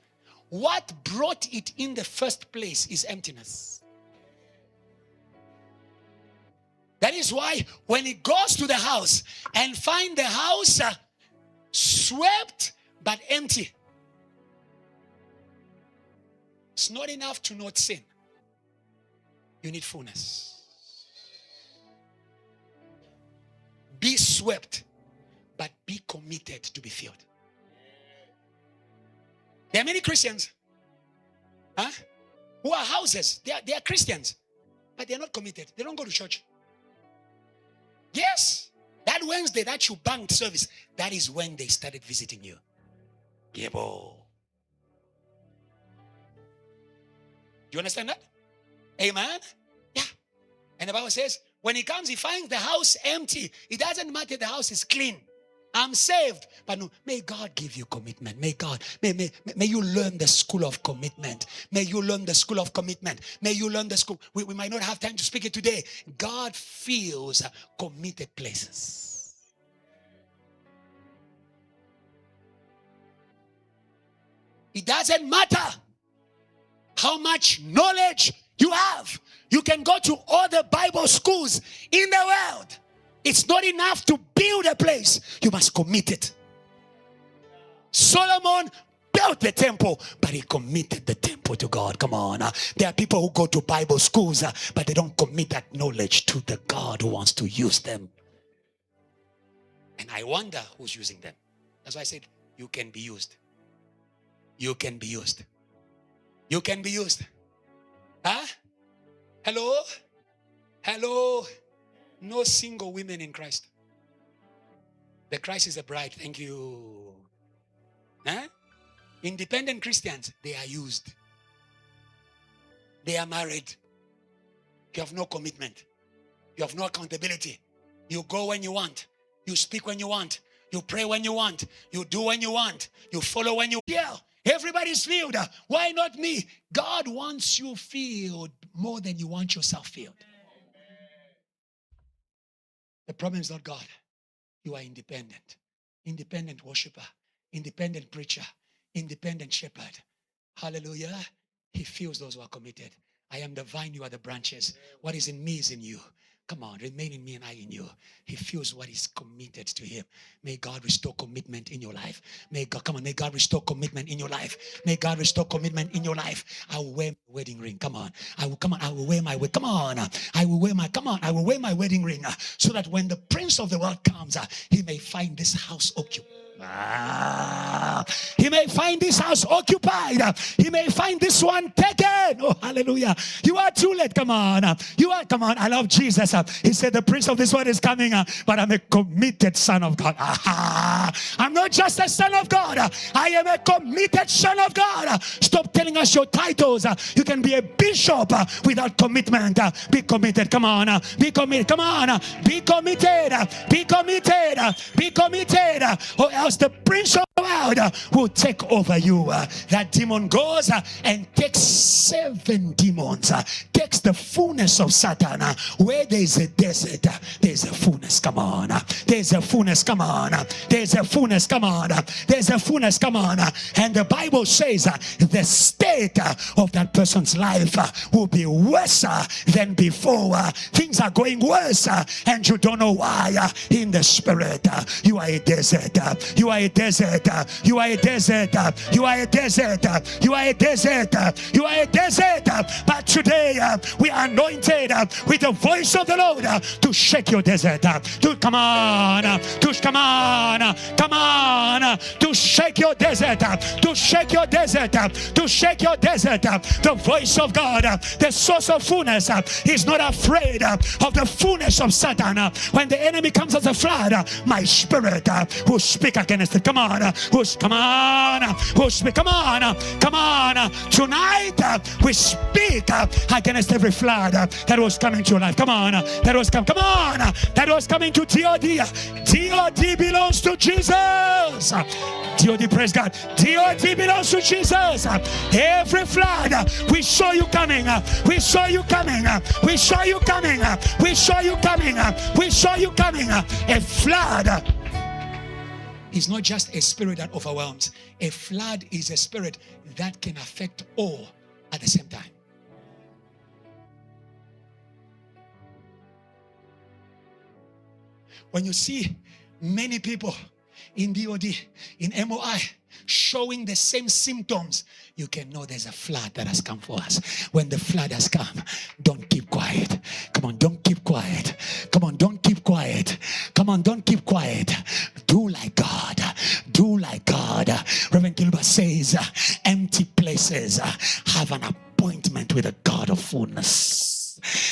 what brought it in the first place is emptiness. That is why when he goes to the house and finds the house swept but empty, it's not enough to not sin. You need fullness. Be swept, but be committed to be filled. There are many Christians who are houses. They are Christians, but they're not committed. They don't go to church. Yes, that Wednesday that you banked service, that is when they started visiting you. Yebo. Do you understand that? Amen? Yeah. And the Bible says, when he comes, he finds the house empty. It doesn't matter the house is clean. I'm saved. But no, may God give you commitment. May God, may you learn the school of commitment. May you learn the school of commitment. May you learn the school. We might not have time to speak it today. God fills committed places. It doesn't matter how much knowledge you have. You can go to all the Bible schools in the world. It's not enough to build a place. You must commit it. Solomon built the temple, but he committed the temple to God. Come on. There are people who go to Bible schools, but they don't commit that knowledge to the God who wants to use them. And I wonder who's using them. That's why I said, you can be used. You can be used. You can be used. Hello? Hello? No single women in Christ. The Christ is a bride. Thank you. Independent Christians, they are used. They are married. You have no commitment. You have no accountability. You go when you want. You speak when you want. You pray when you want. You do when you want. You follow when you... Yeah. Everybody's filled. Why not me? God wants you filled more than you want yourself filled. The problem is not God. You are independent. Independent worshiper. Independent preacher. Independent shepherd. Hallelujah. He fills those who are committed. I am the vine, you are the branches. What is in me is in you. Come on, remain in me and I in you. He feels what is committed to him. May God restore commitment in your life. May God restore commitment in your life. May God restore commitment in your life. I will wear my wedding ring. Come on. I will wear my wedding ring so that when the Prince of the world comes, he may find this house occupied. He may find this house occupied. He may find this one taken. Oh, hallelujah. You are too late. Come on. Come on. I love Jesus. He said, the prince of this world is coming, but I'm a committed son of God. I'm not just a son of God. I am a committed son of God. Stop telling us your titles. You can be a bishop without commitment. Be committed. Come on. Be committed. Come on. Be committed. Be committed. Be committed. Or else the prince of flood will take over you. That demon goes and takes 7 demons, takes the fullness of Satan. Where there is a desert, there's a fullness. Come on. There's a fullness. Come on. There's a fullness. Come on. There's a fullness. Come on. And the Bible says the state of that person's life will be worse than before. Things are going worse and you don't know why. In the spirit, you are a desert. You are a desert. You are a desert. You are a desert. You are a desert. You are a desert. But today we are anointed with the voice of the Lord to shake your desert. To come on. To come on. Come on. To shake your desert. To shake your desert. To shake your desert. The voice of God, the source of fullness, is not afraid of the fullness of Satan. When the enemy comes as a flood, my spirit will speak against it. Come on. Come on. Will speak. Come on. Come on. Tonight we speak against every flood that was coming to your life. Come on. That was coming. Come on. That was coming to DOD. DOD belongs to Jesus. DOD, praise God. DOD belongs to Jesus. Every flood, we saw you coming. We saw you coming. We saw you coming. We saw you coming. We saw you coming. A flood is not just a spirit that overwhelms. A flood is a spirit that can affect all at the same time. When you see many people in DOD, in MOI, showing the same symptoms, you can know there's a flood that has come for us. When the flood has come, don't keep quiet. Come on, don't keep quiet. Come on, don't keep quiet. Come on, don't keep quiet. Do like God. Do like God. Reverend Kiluba says, empty places have an appointment with a God of fullness.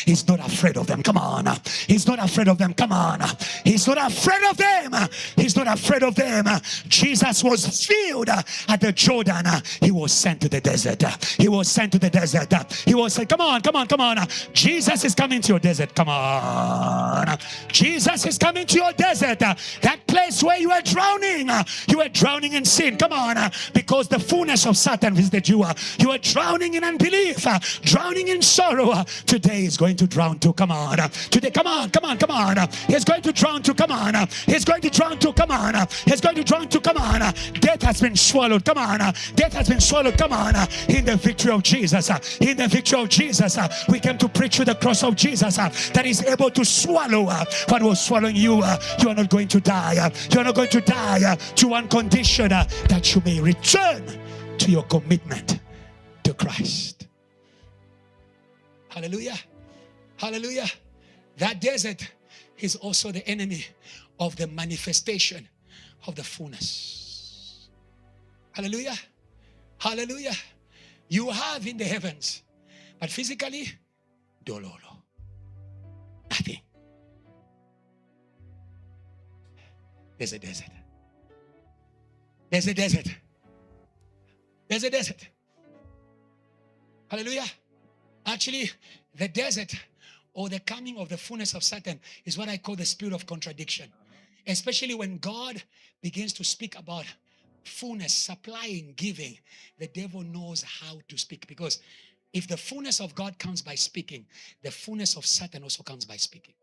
He's not afraid of them. Come on. He's not afraid of them. Come on. He's not afraid of them. He's not afraid of them. Jesus was filled at the Jordan. He was sent to the desert. He was sent to the desert. He was said, come on, come on, come on. Jesus is coming to your desert. Come on. Jesus is coming to your desert. That place where you were drowning. You were drowning in sin. Come on. Because the fullness of Satan visited you. You were drowning in unbelief. Drowning in sorrow. Today is going to drown too. Come on. Today, come on, come on, come on. He's going to drown too. Come on. He's going to drown too. Come on. He's going to drown too. Come on. Death has been swallowed. Come on. Death has been swallowed. Come on. In the victory of Jesus. In the victory of Jesus. We came to preach with the cross of Jesus that is able to swallow what was swallowing you. You are not going to die. You are not going to die to one condition, that you may return to your commitment to Christ. Hallelujah. Hallelujah. That desert is also the enemy of the manifestation of the fullness. Hallelujah. Hallelujah. You have in the heavens, but physically, dololo. Nothing. There's a desert. There's a desert. There's a desert. Hallelujah. Actually, the desert or the coming of the fullness of Satan is what I call the spirit of contradiction. Especially when God begins to speak about fullness, supplying, giving, the devil knows how to speak. Because if the fullness of God comes by speaking, the fullness of Satan also comes by speaking.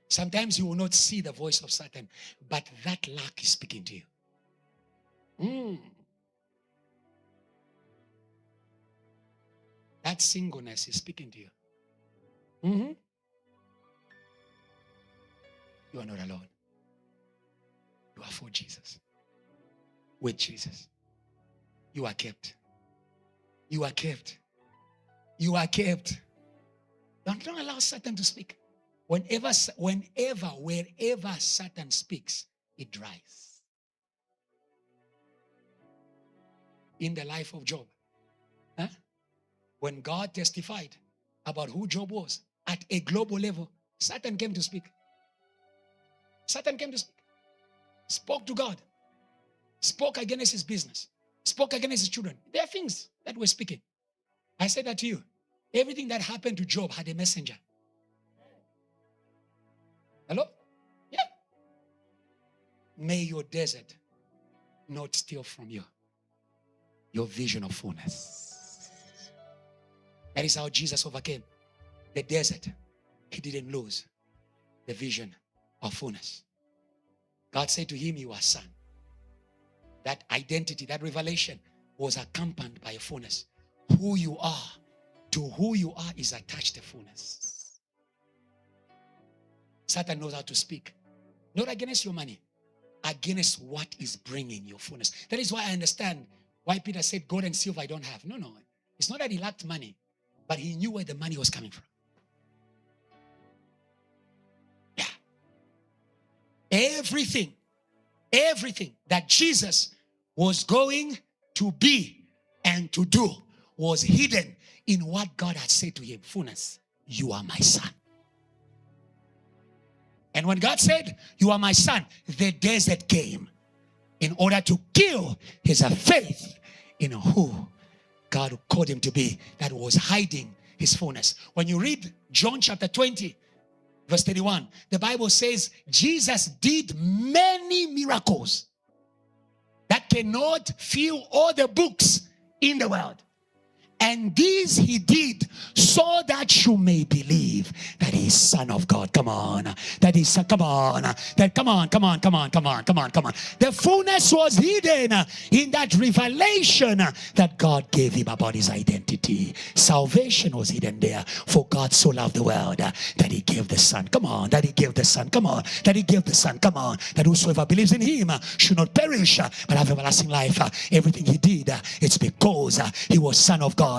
Sometimes you will not see the voice of Satan, but that lack is speaking to you. That singleness is speaking to you. You are not alone. You are for Jesus. With Jesus. You are kept. You are kept. You are kept. Don't allow Satan to speak. Wherever Satan speaks, it dries. In the life of Job. When God testified about who Job was at a global level, Satan came to speak. Satan came to speak. Spoke to God. Spoke against his business. Spoke against his children. There are things that were speaking. I said that to you. Everything that happened to Job had a messenger. Hello? Yeah. may your desert not steal from you your vision of fullness. That is how Jesus overcame the desert. He didn't lose the vision of fullness. God said to him, you are son. That identity, that revelation was accompanied by a fullness. Who you are, to who you are is attached to fullness. Satan knows how to speak. Not against your money, against what is bringing your fullness. That is why I understand why Peter said, gold and silver I don't have. No. It's not that he lacked money, but he knew where the money was coming from. Yeah. Everything that Jesus was going to be and to do was hidden in what God had said to him. Fullness, you are my son. And when God said, you are my son, the desert came in order to kill his faith in who God called him to be, that was hiding his fullness. When you read John chapter 20, verse 31, the Bible says Jesus did many miracles that cannot fill all the books in the world. And these he did so that you may believe that he is Son of God. Come on. That is, come on. Come on. The fullness was hidden in that revelation that God gave him about his identity. Salvation was hidden there. For God so loved the world that he gave the Son. Come on. That he gave the Son. Come on. That he gave the Son. Come on. That whosoever believes in him should not perish but have everlasting life. Everything he did, it's because he was Son of God.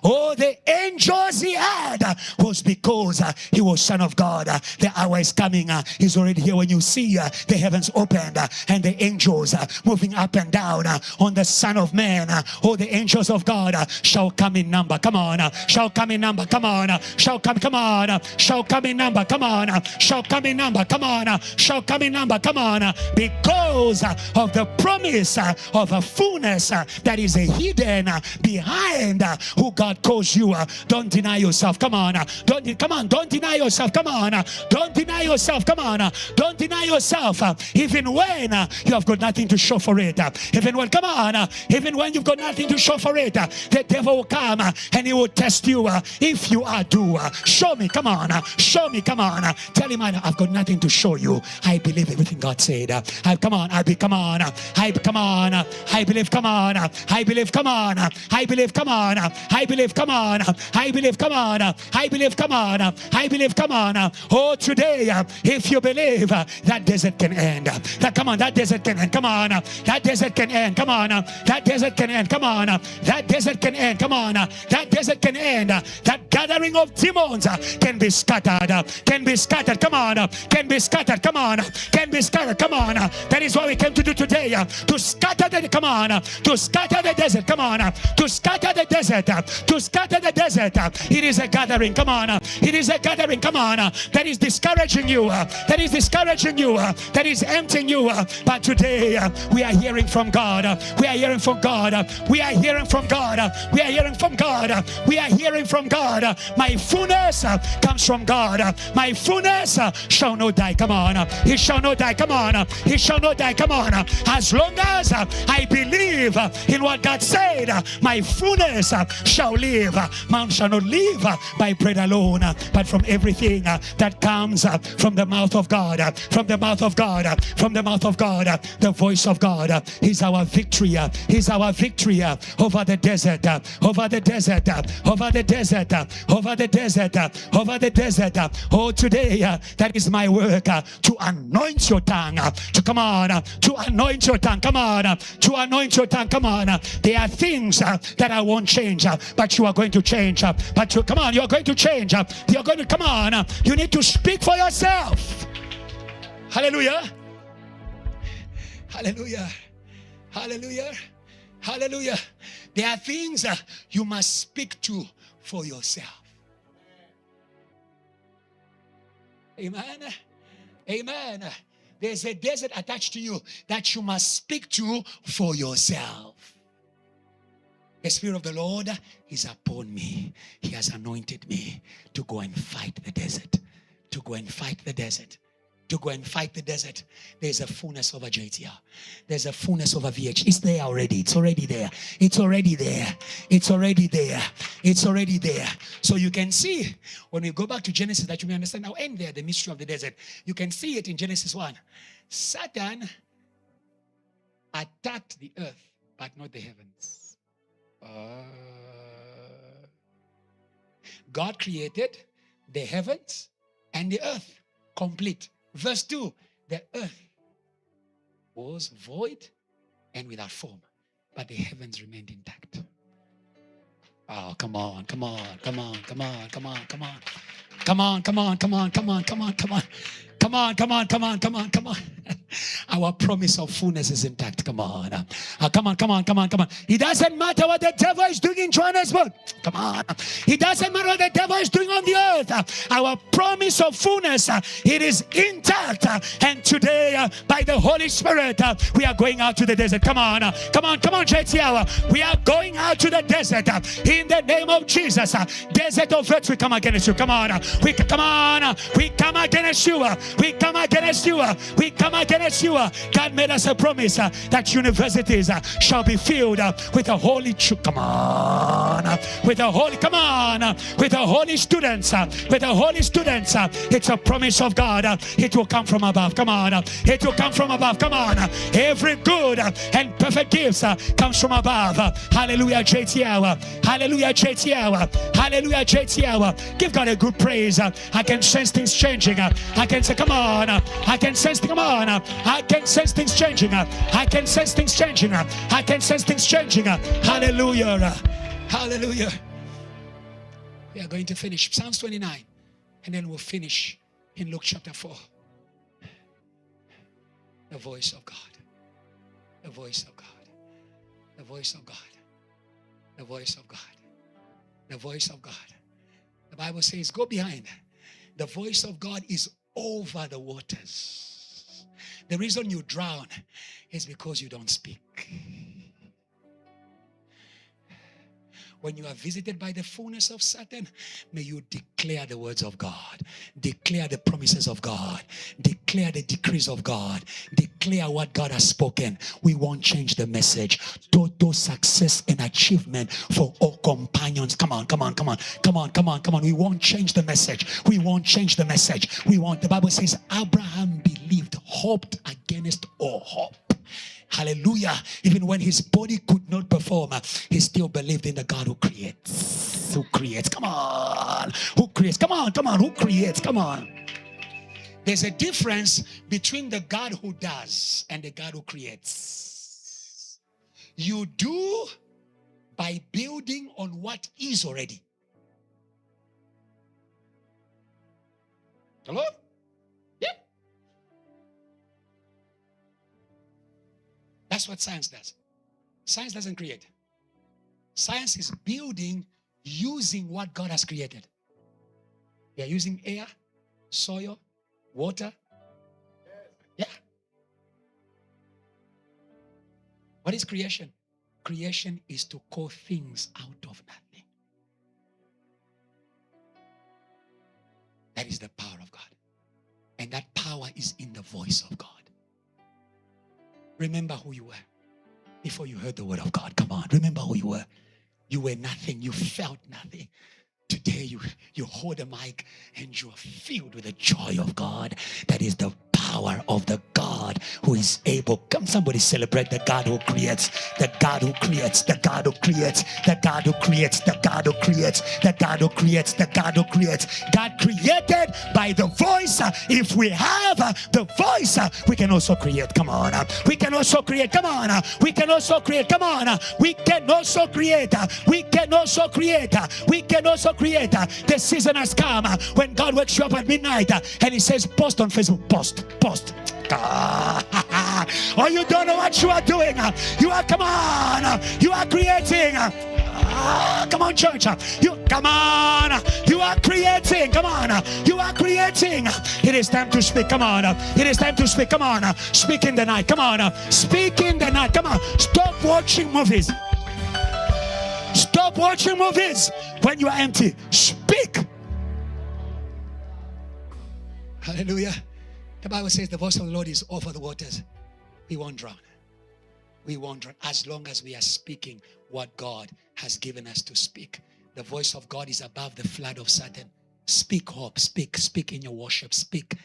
Oh, the angels he had was because he was Son of God. The hour is coming. He's already here. When you see the heavens opened and the angels moving up and down on the Son of Man, oh, the angels of God shall come in number. Come on. Shall come in number. Come on. Shall come. Come on. Shall come in number. Come on. Shall come in number. Come on. Shall come in number. Come on. Because of the promise of a fullness that is hidden behind who God calls you. Don't deny yourself. Come on. Don't deny yourself. Come on. Don't deny yourself. Come on. Don't deny yourself. Even when you have got nothing to show for it. Even when, come on. Even when you've got nothing to show for it, the devil will come and he will test you. If you are due, show me. Come on. Show me. Come on. Tell him I've got nothing to show you. I believe everything God said. Come on. Come on. Come on. I believe. Come on. I believe. Come on. I believe. Come on. I believe. Come on. I believe. Come on. I believe. Come on. I believe. Come on. Oh, today, if you believe that desert can end. That, come on, that desert can end. Come on. That desert can end. Come on. That desert can end. Come on. That desert can end. Come on. That desert can end. That gathering of demons can be scattered. Can be scattered. Come on. Can be scattered. Come on. Can be scattered. Come on. That is what we came to do today. To scatter the, come on. To scatter the desert. Come on. To scatter the desert. To scatter the desert. It is a gathering. Come on. It is a gathering. Come on. That is discouraging you. That is discouraging you. That is emptying you. But today we are hearing from God. We are hearing from God. We are hearing from God. We are hearing from God. We are hearing from God. My fullness comes from God. My fullness shall not die. Come on. It shall not die. Come on. It shall not die. Come on. As long as I believe in what God said, my fullness shall live. Man shall not live by bread alone, but from everything that comes from the mouth of God. From the mouth of God. From the mouth of God. The voice of God is our victory. Is our victory over the desert. Over the desert. Over the desert. Over the desert. Over the desert. Oh, today that is my work, to anoint your tongue. To come on. To anoint your tongue. Come on. To anoint your tongue. Come on. There are things that I won't change, but you are going to change. But you, come on, you are going to change. You're going to, come on. You need to speak for yourself. Hallelujah. Hallelujah. Hallelujah. Hallelujah. There are things you must speak to for yourself. Amen. Amen. There's a desert attached to you that you must speak to for yourself. The Spirit of the Lord is upon me. He has anointed me to go and fight the desert. To go and fight the desert. to go and fight the desert. There's a fullness over JTR. There's a fullness over VH. It's there already. It's already there. It's already there. It's already there. It's already there. So you can see, when we go back to Genesis, that you may understand, I'll end there, the mystery of the desert. You can see it in Genesis 1. Satan attacked the earth, but not the heavens. God created the heavens and the earth, complete. Verse 2, the earth was void and without form, but the heavens remained intact. Oh, come on, come on, come on, come on, come on, come on. Come on, come on, come on, come on, come on, come on. Come on, come on, come on, come on, come on. Our promise of fullness is intact. Come on. Come on, come on, come on, come on. It doesn't matter what the devil is doing in Johannesburg. Come on. It doesn't matter what the devil is doing on the earth. Our promise of fullness, it is intact. And today, by the Holy Spirit, we are going out to the desert. Come on. Come on, come on, JTR. We are going out to the desert in the name of Jesus. Desert of earth, we come against you. Come on. We come on. We come against you. We come against you. We come against you. God made us a promise that universities shall be filled with the holy come on. With the holy, come on. With the holy students. With the holy students. It's a promise of God. It will come from above. Come on. It will come from above. Come on. Every good and perfect gift comes from above. Hallelujah, JTL. Hallelujah, JTL. Hallelujah, JTL. Give God a good praise. I can sense things changing. I can say, come on. I can sense, come on. I can sense things changing. I can sense things changing. I can sense things changing. Hallelujah. Hallelujah. We are going to finish Psalms 29, and then we'll finish in Luke chapter 4. The voice of God. The voice of God. The voice of God. The voice of God. The voice of God. The Bible says, go behind. The voice of God is over the waters. The reason you drown is because you don't speak. When you are visited by the fullness of Satan, may you declare the words of God. Declare the promises of God. Declare the decrees of God. Declare what God has spoken. We won't change the message. Total success and achievement for all companions. Come on, come on, come on, come on, come on, come on. We won't change the message. We won't change the message. We won't. The Bible says Abraham believed, hoped against all hope. Hallelujah. Even when his body could not perform, he still believed in the God who creates. Who creates? Come on. Who creates? Come on, come on. Who creates? Come on. There's a difference between the God who does and the God who creates. You do by building on what is already. Hello? Yeah. That's what science does. Science doesn't create. Science is building using what God has created. They are using air, soil, water. Yeah. What is creation? Creation is to call things out of nothing. That is the power of God. And that power is in the voice of God. Remember who you were before you heard the word of God. Come on, remember who you were. You were nothing. You felt nothing. Today you hold a mic and you are filled with the joy of God. That is the power of the God who is able. Come, somebody celebrate the God who creates, the God who creates, the God who creates, the God who creates, the God who creates, the God who creates, the God who creates. God created by the voice. If we have the voice, we can also create. Come on. We can also create. Come on. We can also create. Come on. We can also create. We can also create. We can also create. The season has come when God wakes you up at midnight and he says, post on Facebook. Post. Oh, you don't know what you are doing. You are, come on, you are creating. Come on, church. You come on. You are creating. Come on. You are creating. It is time to speak. Come on. It is time to speak. Come on. Speak in the night. Come on. Speak in the night. Come on. Stop watching movies. Stop watching movies when you are empty. Speak. Hallelujah. The Bible says the voice of the Lord is over the waters. We won't drown. We won't drown as long as we are speaking what God has given us to speak. The voice of God is above the flood of Satan. Speak hope, speak in your worship, speak.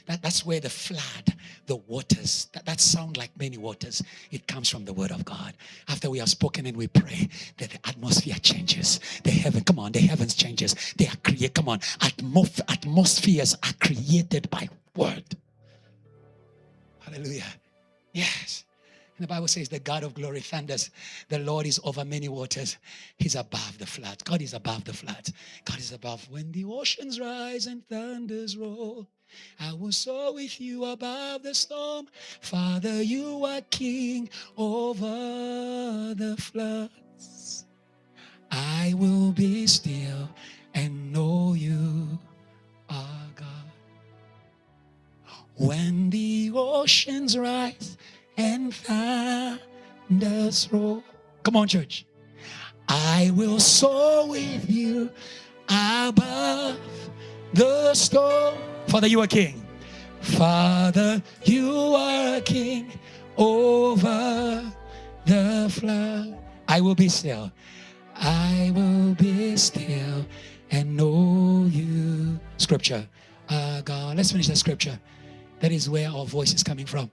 That's where the flood, the waters, that sound like many waters, it comes from the word of God. After we have spoken and we pray, that the atmosphere changes. The heavens changes. They are created, atmospheres are created by word. Hallelujah. Yes. And the Bible says the God of glory thunders. The Lord is over many waters. He's above the floods. God is above the floods. God is above. When the oceans rise and thunders roll, I will soar with you above the storm. Father, you are king over the floods. I will be still and know you are God. When the oceans rise and thunders roll. Come on, church. I will soar with you above the storm. Father, you are king. Father, you are king over the flood. I will be still. I will be still and know you. Scripture. God, let's finish that scripture. That is where our voice is coming from.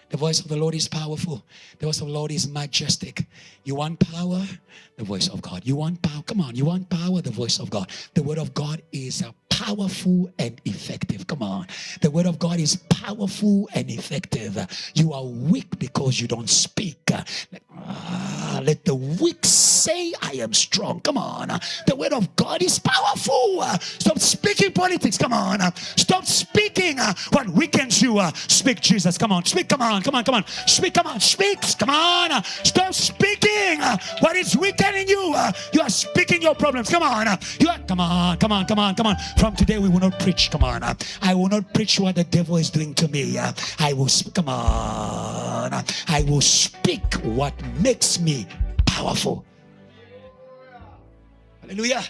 The voice of the Lord is powerful. The voice of the Lord is majestic. You want power? The voice of God. You want power? Come on. You want power? The voice of God. The word of God is powerful and effective. Come on. The word of God is powerful and effective. You are weak because you don't speak. Let the weak say, I am strong. Come on. The word of God is powerful. Stop speaking politics. Come on. Stop speaking what weakens you. Speak Jesus. Come on. Speak. Come on. Come on. Come on. Speak. Come on. Speak. Come on. Stop speaking what is weakening you. You are speaking your problems. Come on. You are. Come on. Come on. Come on. Come on. From today we will not preach. Come on. I will not preach what the devil is doing to me. I will. Come on. I will speak what makes me powerful. Hallelujah.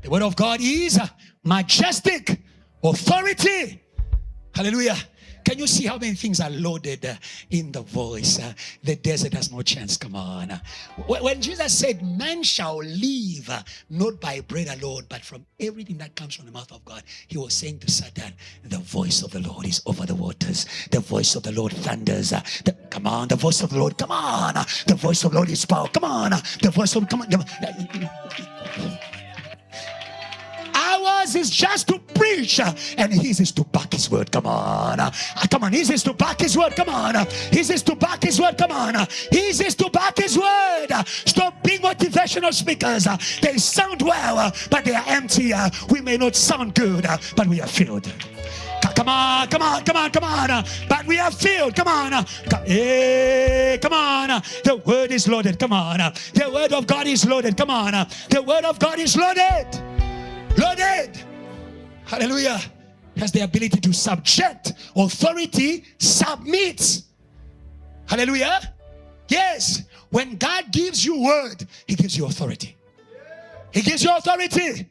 The word of God is majestic authority. Hallelujah. Can you see how many things are loaded in the voice? The desert has no chance. Come on. When Jesus said, man shall live not by bread alone, but from everything that comes from the mouth of God, he was saying to Satan, the voice of the Lord is over the waters. The voice of the Lord thunders. Come on, the voice of the Lord. Come on. The voice of the Lord is power. Come on. The voice of, come on. Ours is just to preach, and his is to back his word. Come on. Come on. His is to back his word. Come on. His is to back his word. Come on. His is to back his word. Stop being motivational speakers. They sound well, but they are empty. We may not sound good, but we are filled. Come on, come on, come on, come on. But we are filled. Come on. Hey, come on. The word is loaded. Come on. The word of God is loaded. Come on. The word of God is loaded. Loaded. Hallelujah. Has the ability to subject. Authority submits. Hallelujah. Yes. When God gives you word, he gives you authority. He gives you authority.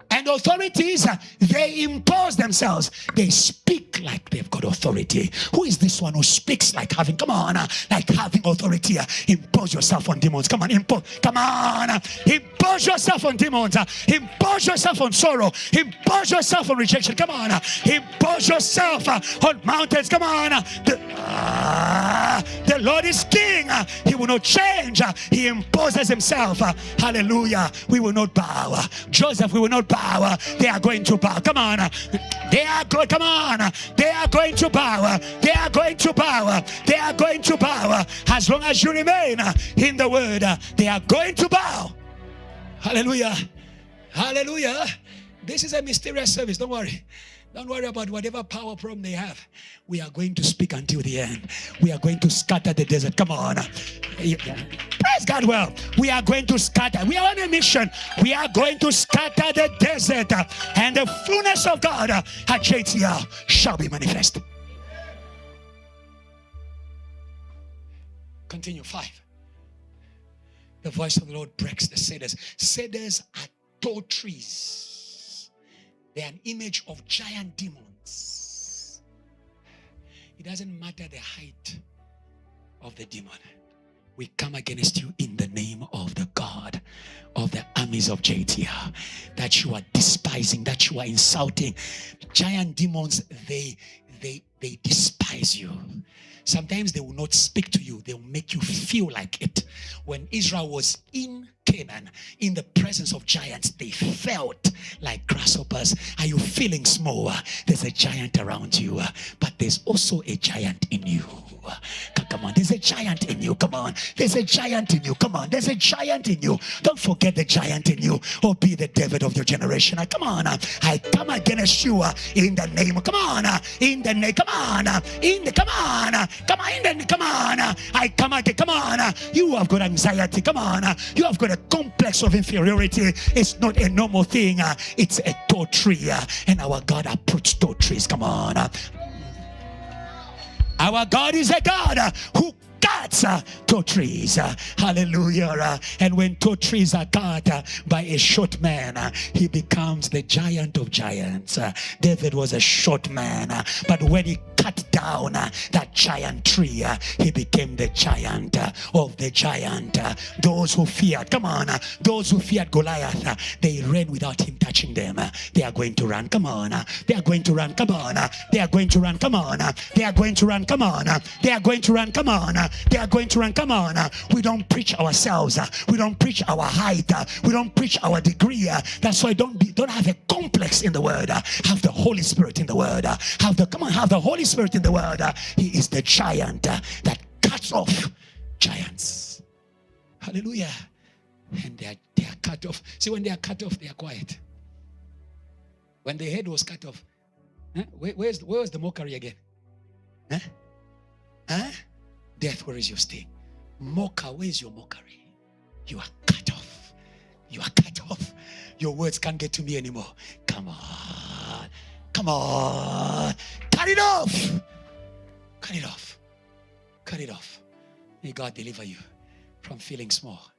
And authorities, they impose themselves. They speak like they've got authority. Who is this one who speaks like having, come on, like having authority? Impose yourself on demons. Come on, impose. Come on. Impose yourself on demons. Impose yourself on sorrow. Impose yourself on rejection. Come on. Impose yourself on mountains. Come on. The Lord is king. He will not change. He imposes himself. Hallelujah. We will not bow. Joseph, we will not bow. They are going to bow. Come on. They are going. Come on. They are going to bow. They are going to bow. They are going to bow. As long as you remain in the word, they are going to bow. Hallelujah. Hallelujah. This is a mysterious service. Don't worry. Don't worry about whatever power problem they have. We are going to speak until the end. We are going to scatter the desert. Come on. Praise God well. We are going to scatter. We are on a mission. We are going to scatter the desert. And the fullness of God at JTL shall be manifest. Continue. 5. The voice of the Lord breaks the cedars. Cedars are tall trees. They are an image of giant demons. It doesn't matter the height of the demon. We come against you in the name of the God of the armies of JTR, that you are despising, that you are insulting. Giant demons, they despise you. Sometimes they will not speak to you. They will make you feel like it. When Israel was in Canaan, in the presence of giants, they felt like grasshoppers. Are you feeling small? There's a giant around you, but there's also a giant in you. Come on, there's a giant in you. Come on, there's a giant in you. Come on, there's a giant in you. Don't forget the giant in you, or be the David of your generation. Come on, I come against you in the name. Come on, in the name. Come on, in the. Come on, come on, in the. Come on, I come again. Come on, you have got anxiety. Come on, you have got a complex of inferiority. It's not a normal thing. It's a tall tree, and our God approached tall trees. Come on. Our God is a God who cuts tall trees. Hallelujah. And when tall trees are cut by a short man, he becomes the giant of giants. David was a short man, but when he cut down that giant tree, he became the giant of the giant. Those who feared, come on, those who feared Goliath, they ran without him touching them. They are going to run. Come on, they are going to run. Come on, they are going to run. Come on, they are going to run. Come on, they are going to run. Come on, they are going to run. Come on. We don't preach ourselves. We don't preach our height. We don't preach our degree. That's why don't have a complex in the word. Have the Holy Spirit in the word. Have the Holy Spirit in the word. He is the giant that cuts off giants. Hallelujah. And they are cut off. See, when they are cut off, they are quiet. When the head was cut off, where was the mockery again? Death, where is your sting? Mocker, where is your mockery? You are cut off. You are cut off. Your words can't get to me anymore. Come on. Come on. Cut it off. Cut it off. Cut it off. May God deliver you from feeling small.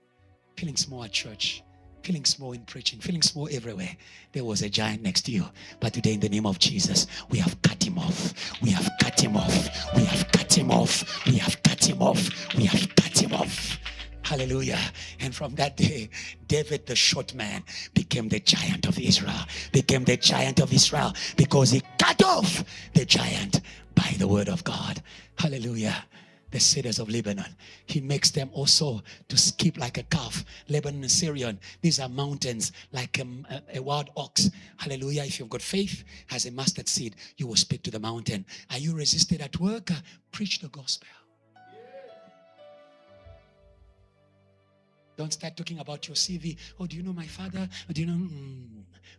Feeling small at church. Feeling small in preaching. Feeling small everywhere. There was a giant next to you. But today, in the name of Jesus, we have cut him off. We have cut him off. We have cut him off. We have cut him off. We have cut him off. Hallelujah. And from that day, David, the short man, became the giant of Israel. Became the giant of Israel because he cut off the giant by the word of God. Hallelujah. The cedars of Lebanon, he makes them also to skip like a calf. Lebanon and Syrian, these are mountains like a wild ox. Hallelujah. If you've got faith as a mustard seed, you will speak to the mountain. Are you resisted at work? Preach the gospel. Don't start talking about your CV. Oh, do you know my father? Oh, do you know?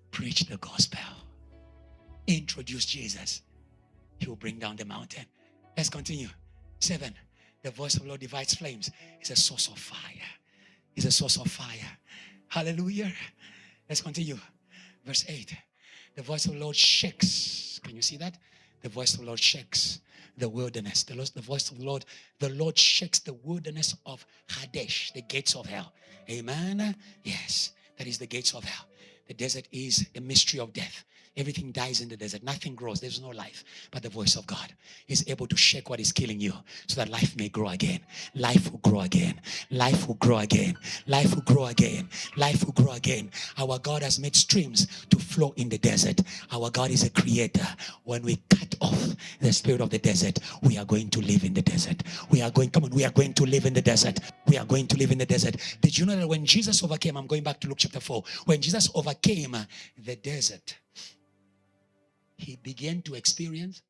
Preach the gospel. Introduce Jesus. He will bring down the mountain. Let's continue. 7, the voice of the Lord divides flames. It's a source of fire. It's a source of fire. Hallelujah. Let's continue. Verse 8, the voice of the Lord shakes. Can you see that? The voice of the Lord shakes the wilderness. The voice of the Lord shakes the wilderness of Hadesh, the gates of hell. Amen. Yes, that is the gates of hell. The desert is a mystery of death. Everything dies in the desert. Nothing grows. There's no life. But the voice of God is able to shake what is killing you so that life may grow again. Life will grow again. Life will grow again. Life will grow again. Life will grow again. Our God has made streams to flow in the desert. Our God is a creator. When we cut off the spirit of the desert, we are going to live in the desert. We are going to live in the desert. We are going to live in the desert. Did you know that when Jesus overcame, I'm going back to Luke chapter 4, when Jesus overcame the desert, he began to experience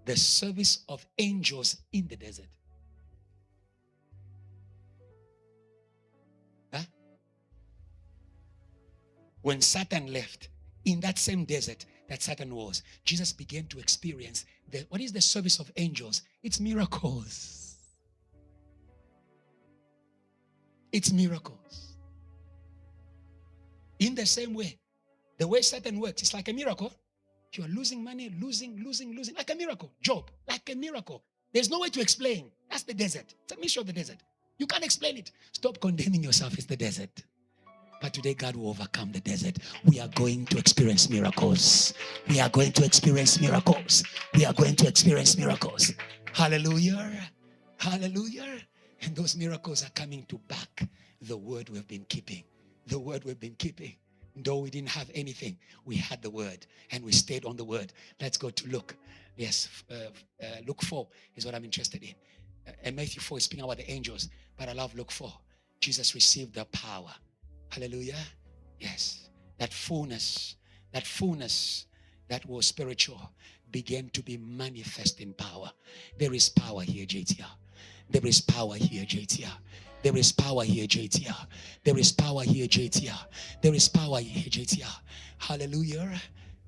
the service of angels in the desert. When Satan left, in that same desert that Satan was, Jesus began to experience what is the service of angels? It's miracles. It's miracles. In the same way, the way Satan works, it's like a miracle. You are losing money, losing, like a miracle. Job, like a miracle. There's no way to explain. That's the desert. It's a mystery of the desert. You can't explain it. Stop condemning yourself. It's the desert. But today God will overcome the desert. We are going to experience miracles. We are going to experience miracles. We are going to experience miracles. Hallelujah. Hallelujah. And those miracles are coming to back the word we've been keeping. The word we've been keeping. Though we didn't have anything, we had the word and we stayed on the word. Let's go to Luke. Yes, Luke 4 is what I'm interested in. And Matthew 4 is speaking about the angels, but I love Luke 4. Jesus received the power. Hallelujah. Yes. That fullness that was spiritual began to be manifest in power. There is power here, JTR. There is power here, JTR. There is power here, JTR. There is power here, JTR. There is power here, JTR. Hallelujah.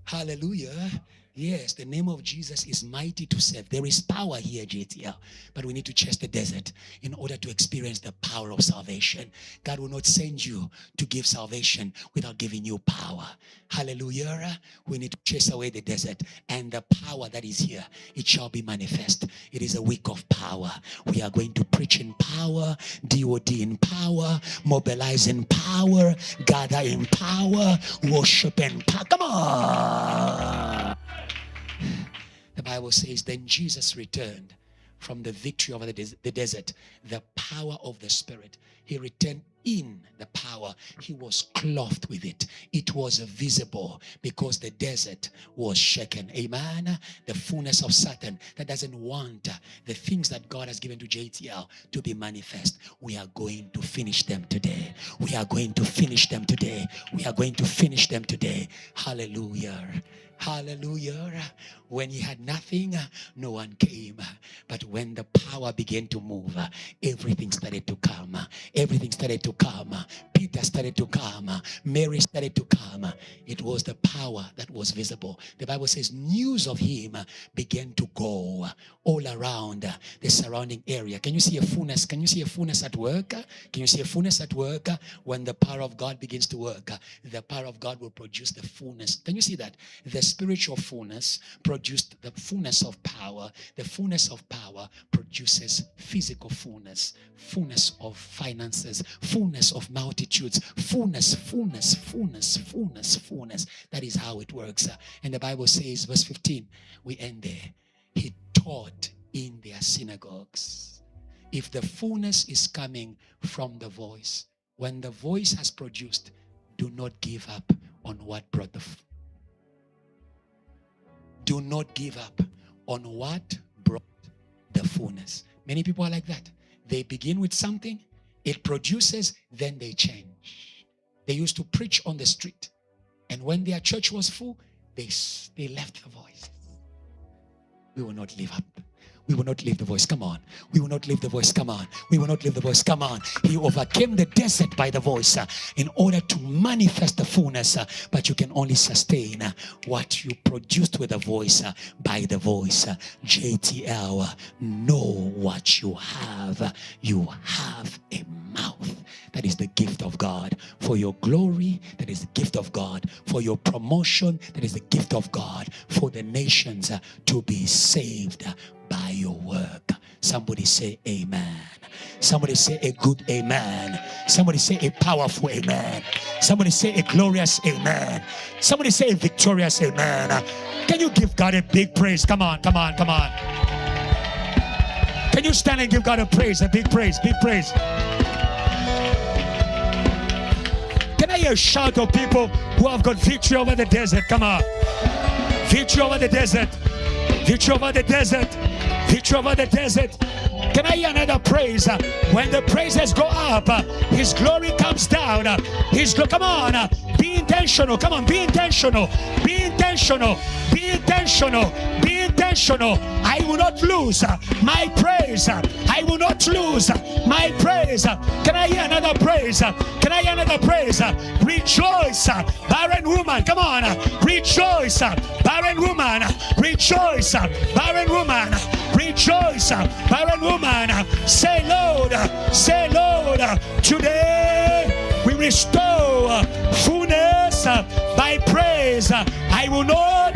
Hallelujah. Yes, the name of Jesus is mighty to save. There is power here, JTL. But we need to chase the desert in order to experience the power of salvation. God will not send you to give salvation without giving you power. Hallelujah. We need to chase away the desert. And the power that is here, it shall be manifest. It is a week of power. We are going to preach in power, DOD in power, mobilize in power, gather in power, worship in power. Come on. The Bible says, then Jesus returned from the victory over the desert, the power of the Spirit. He returned in the power. He was clothed with it. It was visible because the desert was shaken. Amen. The fullness of Satan that doesn't want the things that God has given to JTL to be manifest. We are going to finish them today. We are going to finish them today. We are going to finish them today. Hallelujah. Hallelujah. When he had nothing, no one came. But when the power began to move, everything started to come. Everything started to come. Peter started to come. Mary started to come. It was the power that was visible. The Bible says news of him began to go all around the surrounding area. Can you see a fullness? Can you see a fullness at work? Can you see a fullness at work? When the power of God begins to work, the power of God will produce the fullness. Can you see that? The spiritual fullness produced the fullness of power. The fullness of power produces physical fullness, fullness of finances, fullness of multitudes, fullness. That is how it works. And the Bible says, verse 15, we end there. He taught in their synagogues. If the fullness is coming from the voice, when the voice has produced, do not give up on what brought the Do not give up on what brought the fullness. Many people are like that. They begin with something, it produces, then they change. They used to preach on the street, and when their church was full, they left the voice. We will not live up. We will not leave the voice. Come on. We will not leave the voice. Come on. We will not leave the voice. Come on. He overcame the desert by the voice in order to manifest the fullness. But you can only sustain what you produced with the voice by the voice. JTL, know what you have. You have a mouth. That is the gift of God. For your glory, that is the gift of God. For your promotion, that is the gift of God. For the nations to be saved by your work. Somebody say amen. Somebody say a good amen. Somebody say a powerful amen. Somebody say a glorious amen. Somebody say a victorious amen. Can you give God a big praise? Come on, come on, come on. Can you stand and give God a praise, a big praise, big praise? Can I hear a shout of people who have got victory over the desert? Come on. Victory over the desert. Victory over the desert. Victory over the desert. Can I hear another praise? When the praises go up, His glory comes down. Come on, be intentional. Come on, be intentional. Be intentional. Be intentional. Be intentional. I will not lose my praise. I will not lose my praise. Can I hear another praise? Can I hear another praise? Rejoice, barren woman. Come on, rejoice, barren woman. Rejoice, barren woman. Rejoice, barren woman. Say, Lord, today we restore fullness by praise. I will not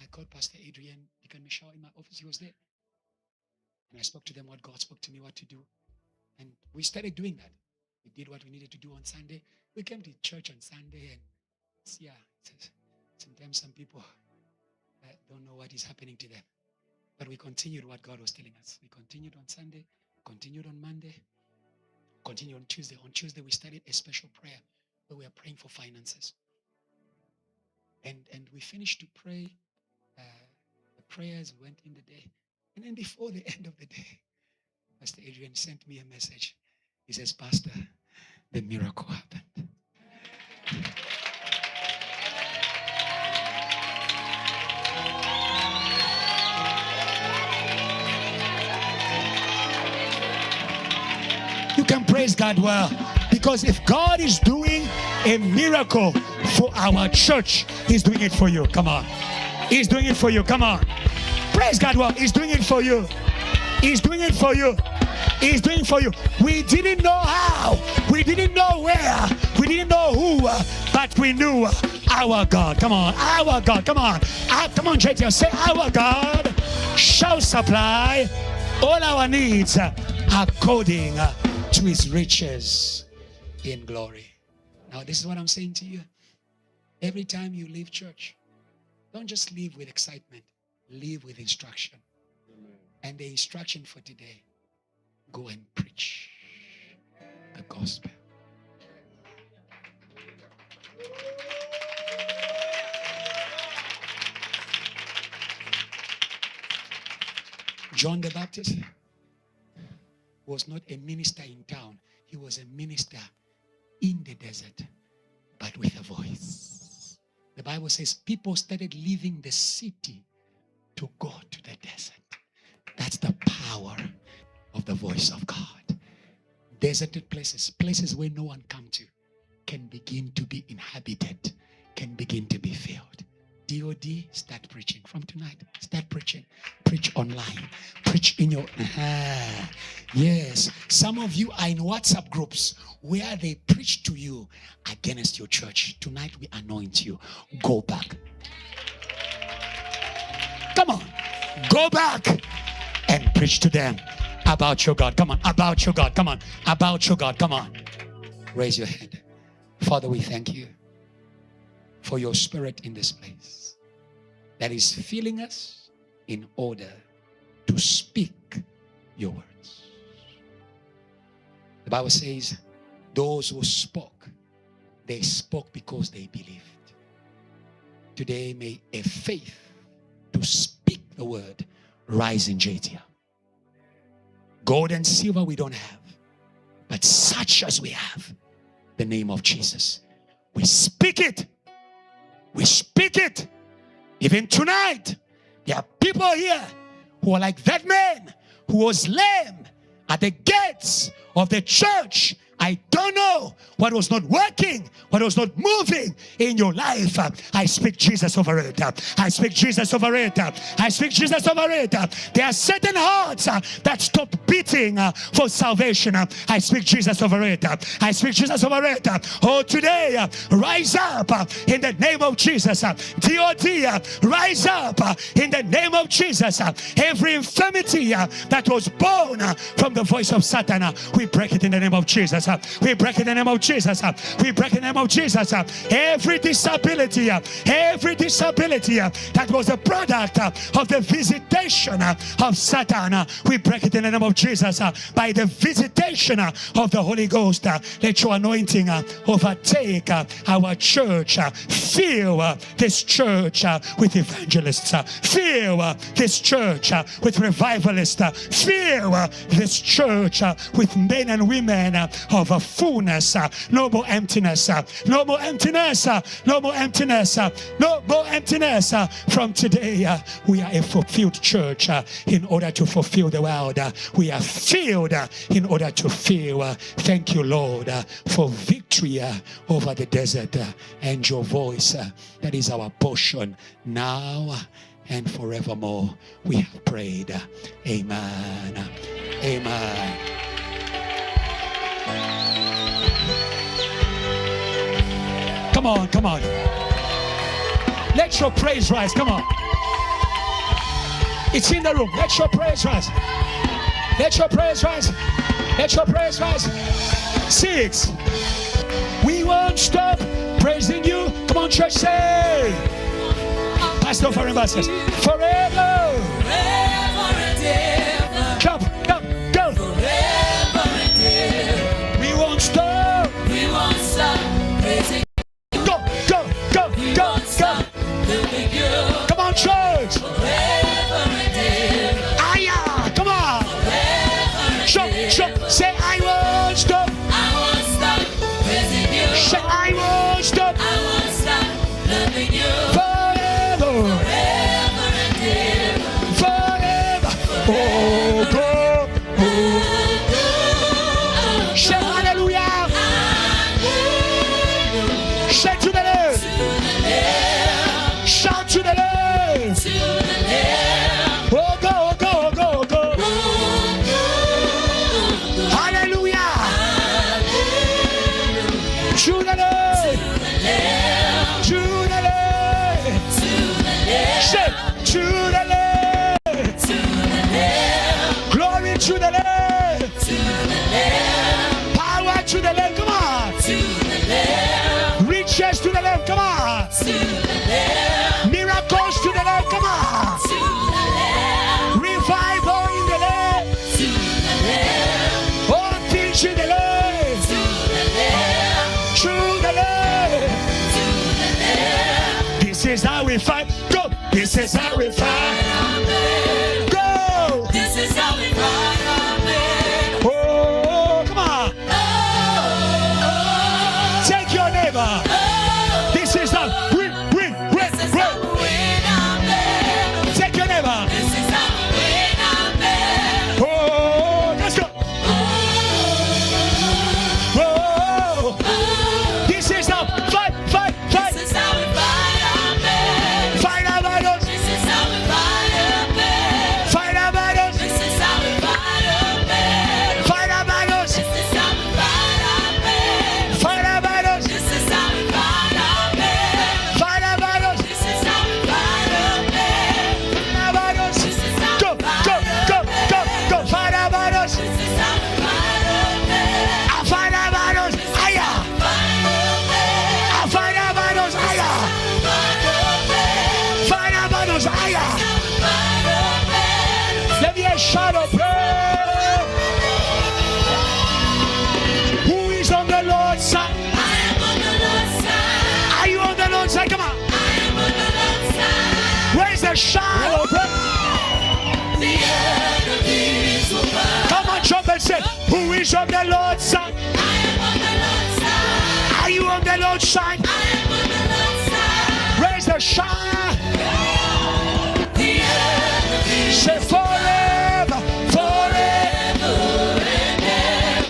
I called Pastor Adrian, Deacon Michelle in my office. He was there. And I spoke to them what God spoke to me what to do. And we started doing that. We did what we needed to do on Sunday. We came to church on Sunday and sometimes some people don't know what is happening to them. But we continued what God was telling us. We continued on Sunday, continued on Monday, continued on Tuesday. On Tuesday, we started a special prayer where we are praying for finances. And we finished to pray. The prayers went in the day. And then before the end of the day, Pastor Adrian sent me a message. He says, Pastor, the miracle happened. You can praise God well, because if God is doing a miracle for our church, He's doing it for you. Come on. He's doing it for you. Come on. Praise God well. He's doing it for you. He's doing it for you. He's doing it for you. We didn't know how. We didn't know where. We didn't know who. But we knew our God. Come on. Our God. Come on. Come on, JT. Say, our God shall supply all our needs according to His riches in glory. Now, this is what I'm saying to you. Every time you leave church, don't just leave with excitement. Leave with instruction. Amen. And the instruction for today, go and preach the gospel. John the Baptist was not a minister in town. He was a minister in the desert, but with a voice. The Bible says people started leaving the city to go to the desert. That's the power of the voice of God. Deserted places, places where no one comes to, can begin to be inhabited, can begin to be filled. DOD, start preaching from tonight. Start preaching. Preach online. Preach in your... Yes. Some of you are in WhatsApp groups where they preach to you against your church. Tonight we anoint you. Go back. Come on. Go back and preach to them about your God. Come on. About your God. Come on. About your God. Come on. Raise your hand. Father, we thank you for your spirit in this place that is filling us in order to speak your words. The Bible says those who spoke, they spoke because they believed. Today may a faith to speak the word rise in JTR. Gold and silver we don't have, but such as we have, the name of Jesus, we speak it. We speak it. Even tonight, there are people here who are like that man who was lame at the gates of the church. I don't know what was not working, what was not moving in your life. I speak Jesus over it. I speak Jesus over it. I speak Jesus over it. There are certain hearts that stop beating for salvation. I speak Jesus over it. I speak Jesus over it. Oh, today, rise up in the name of Jesus. DOD, rise up in the name of Jesus. Every infirmity that was born from the voice of Satan, we break it in the name of Jesus. We break in the name of Jesus. We break in the name of Jesus. Every disability that was a product of the visitation of Satan, we break it in the name of Jesus. By the visitation of the Holy Ghost, let your anointing overtake our church. Fill this church with evangelists. Fill this church with revivalists. Fill this church with men and women of fullness. No more emptiness. No more emptiness. No more emptiness. No more emptiness. From today, we are a fulfilled church in order to fulfill the world. We are filled in order to fill. Thank you, Lord, for victory over the desert and your voice. That is our portion now and forevermore. We have prayed. Amen. Amen. Come on, come on. Let your praise rise. Come on. It's in the room. Let your praise rise. Let your praise rise. Let your praise rise. 6. We won't stop praising you. Come on, church, say. Pastor for ambassadors. Forever. Forever and ever. Come, go. Forever and ever. We won't stop. We won't stop praising. Go. We won't stop loving you. Come on, church. Forever and ever. Aya, come on. Forever and Show. Say, I won't stop. I won't stop praising you. Say, I won't stop. I won't stop loving you. Forever. Forever and ever. Forever. Oh, go. Say hallelujah. Say to the Lord. Shout to the Lord. Oh, go. Hallelujah. To the Lord. To the Lord. Say to the Lord. Glory to the Lord. Power to the Lord. Come on. Riches to the Lord. Come on. Miracles to the Lord. Come on. Revival in the Lord. All things in the Lord. To the Lord. This is how we fight. Go. This is how we fight. Go. This is how we fight. Oh, come on. Take your neighbor. This is how we win. Take your neighbor. Oh, let's go. Oh, this is how fight. Fight our battles. Fight our battles. Fight our battles. Fight our battles. Fight our battles. Go. Fight our battles. I fight our battles. Aya. I fight our battles. Aya. Fight our battles. Aya. Let me hear a shout of praise. Who is on the Lord's side? Are you on the Lord's side? Come on. Where's the shout of praise? Come on, jump and say, who is on the Lord's side? Are you on the Lord's side? Raise the shout. Say forever.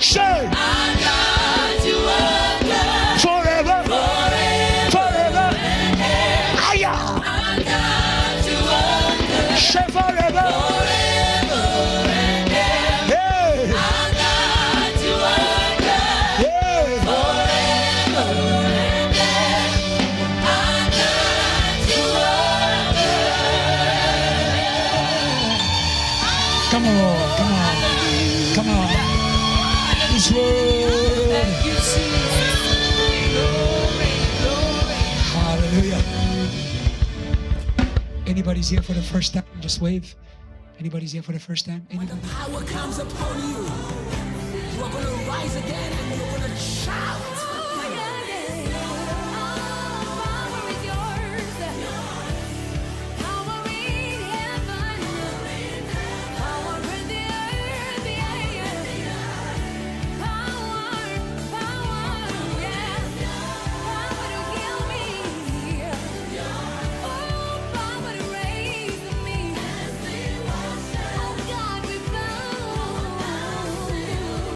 Say forever. Aya. Say forever. Come on. This word. Hallelujah. Anybody's here for the first time? Just wave. Anybody's here for the first time? Anybody? Power comes upon you. You are going to rise again and you're going to shout.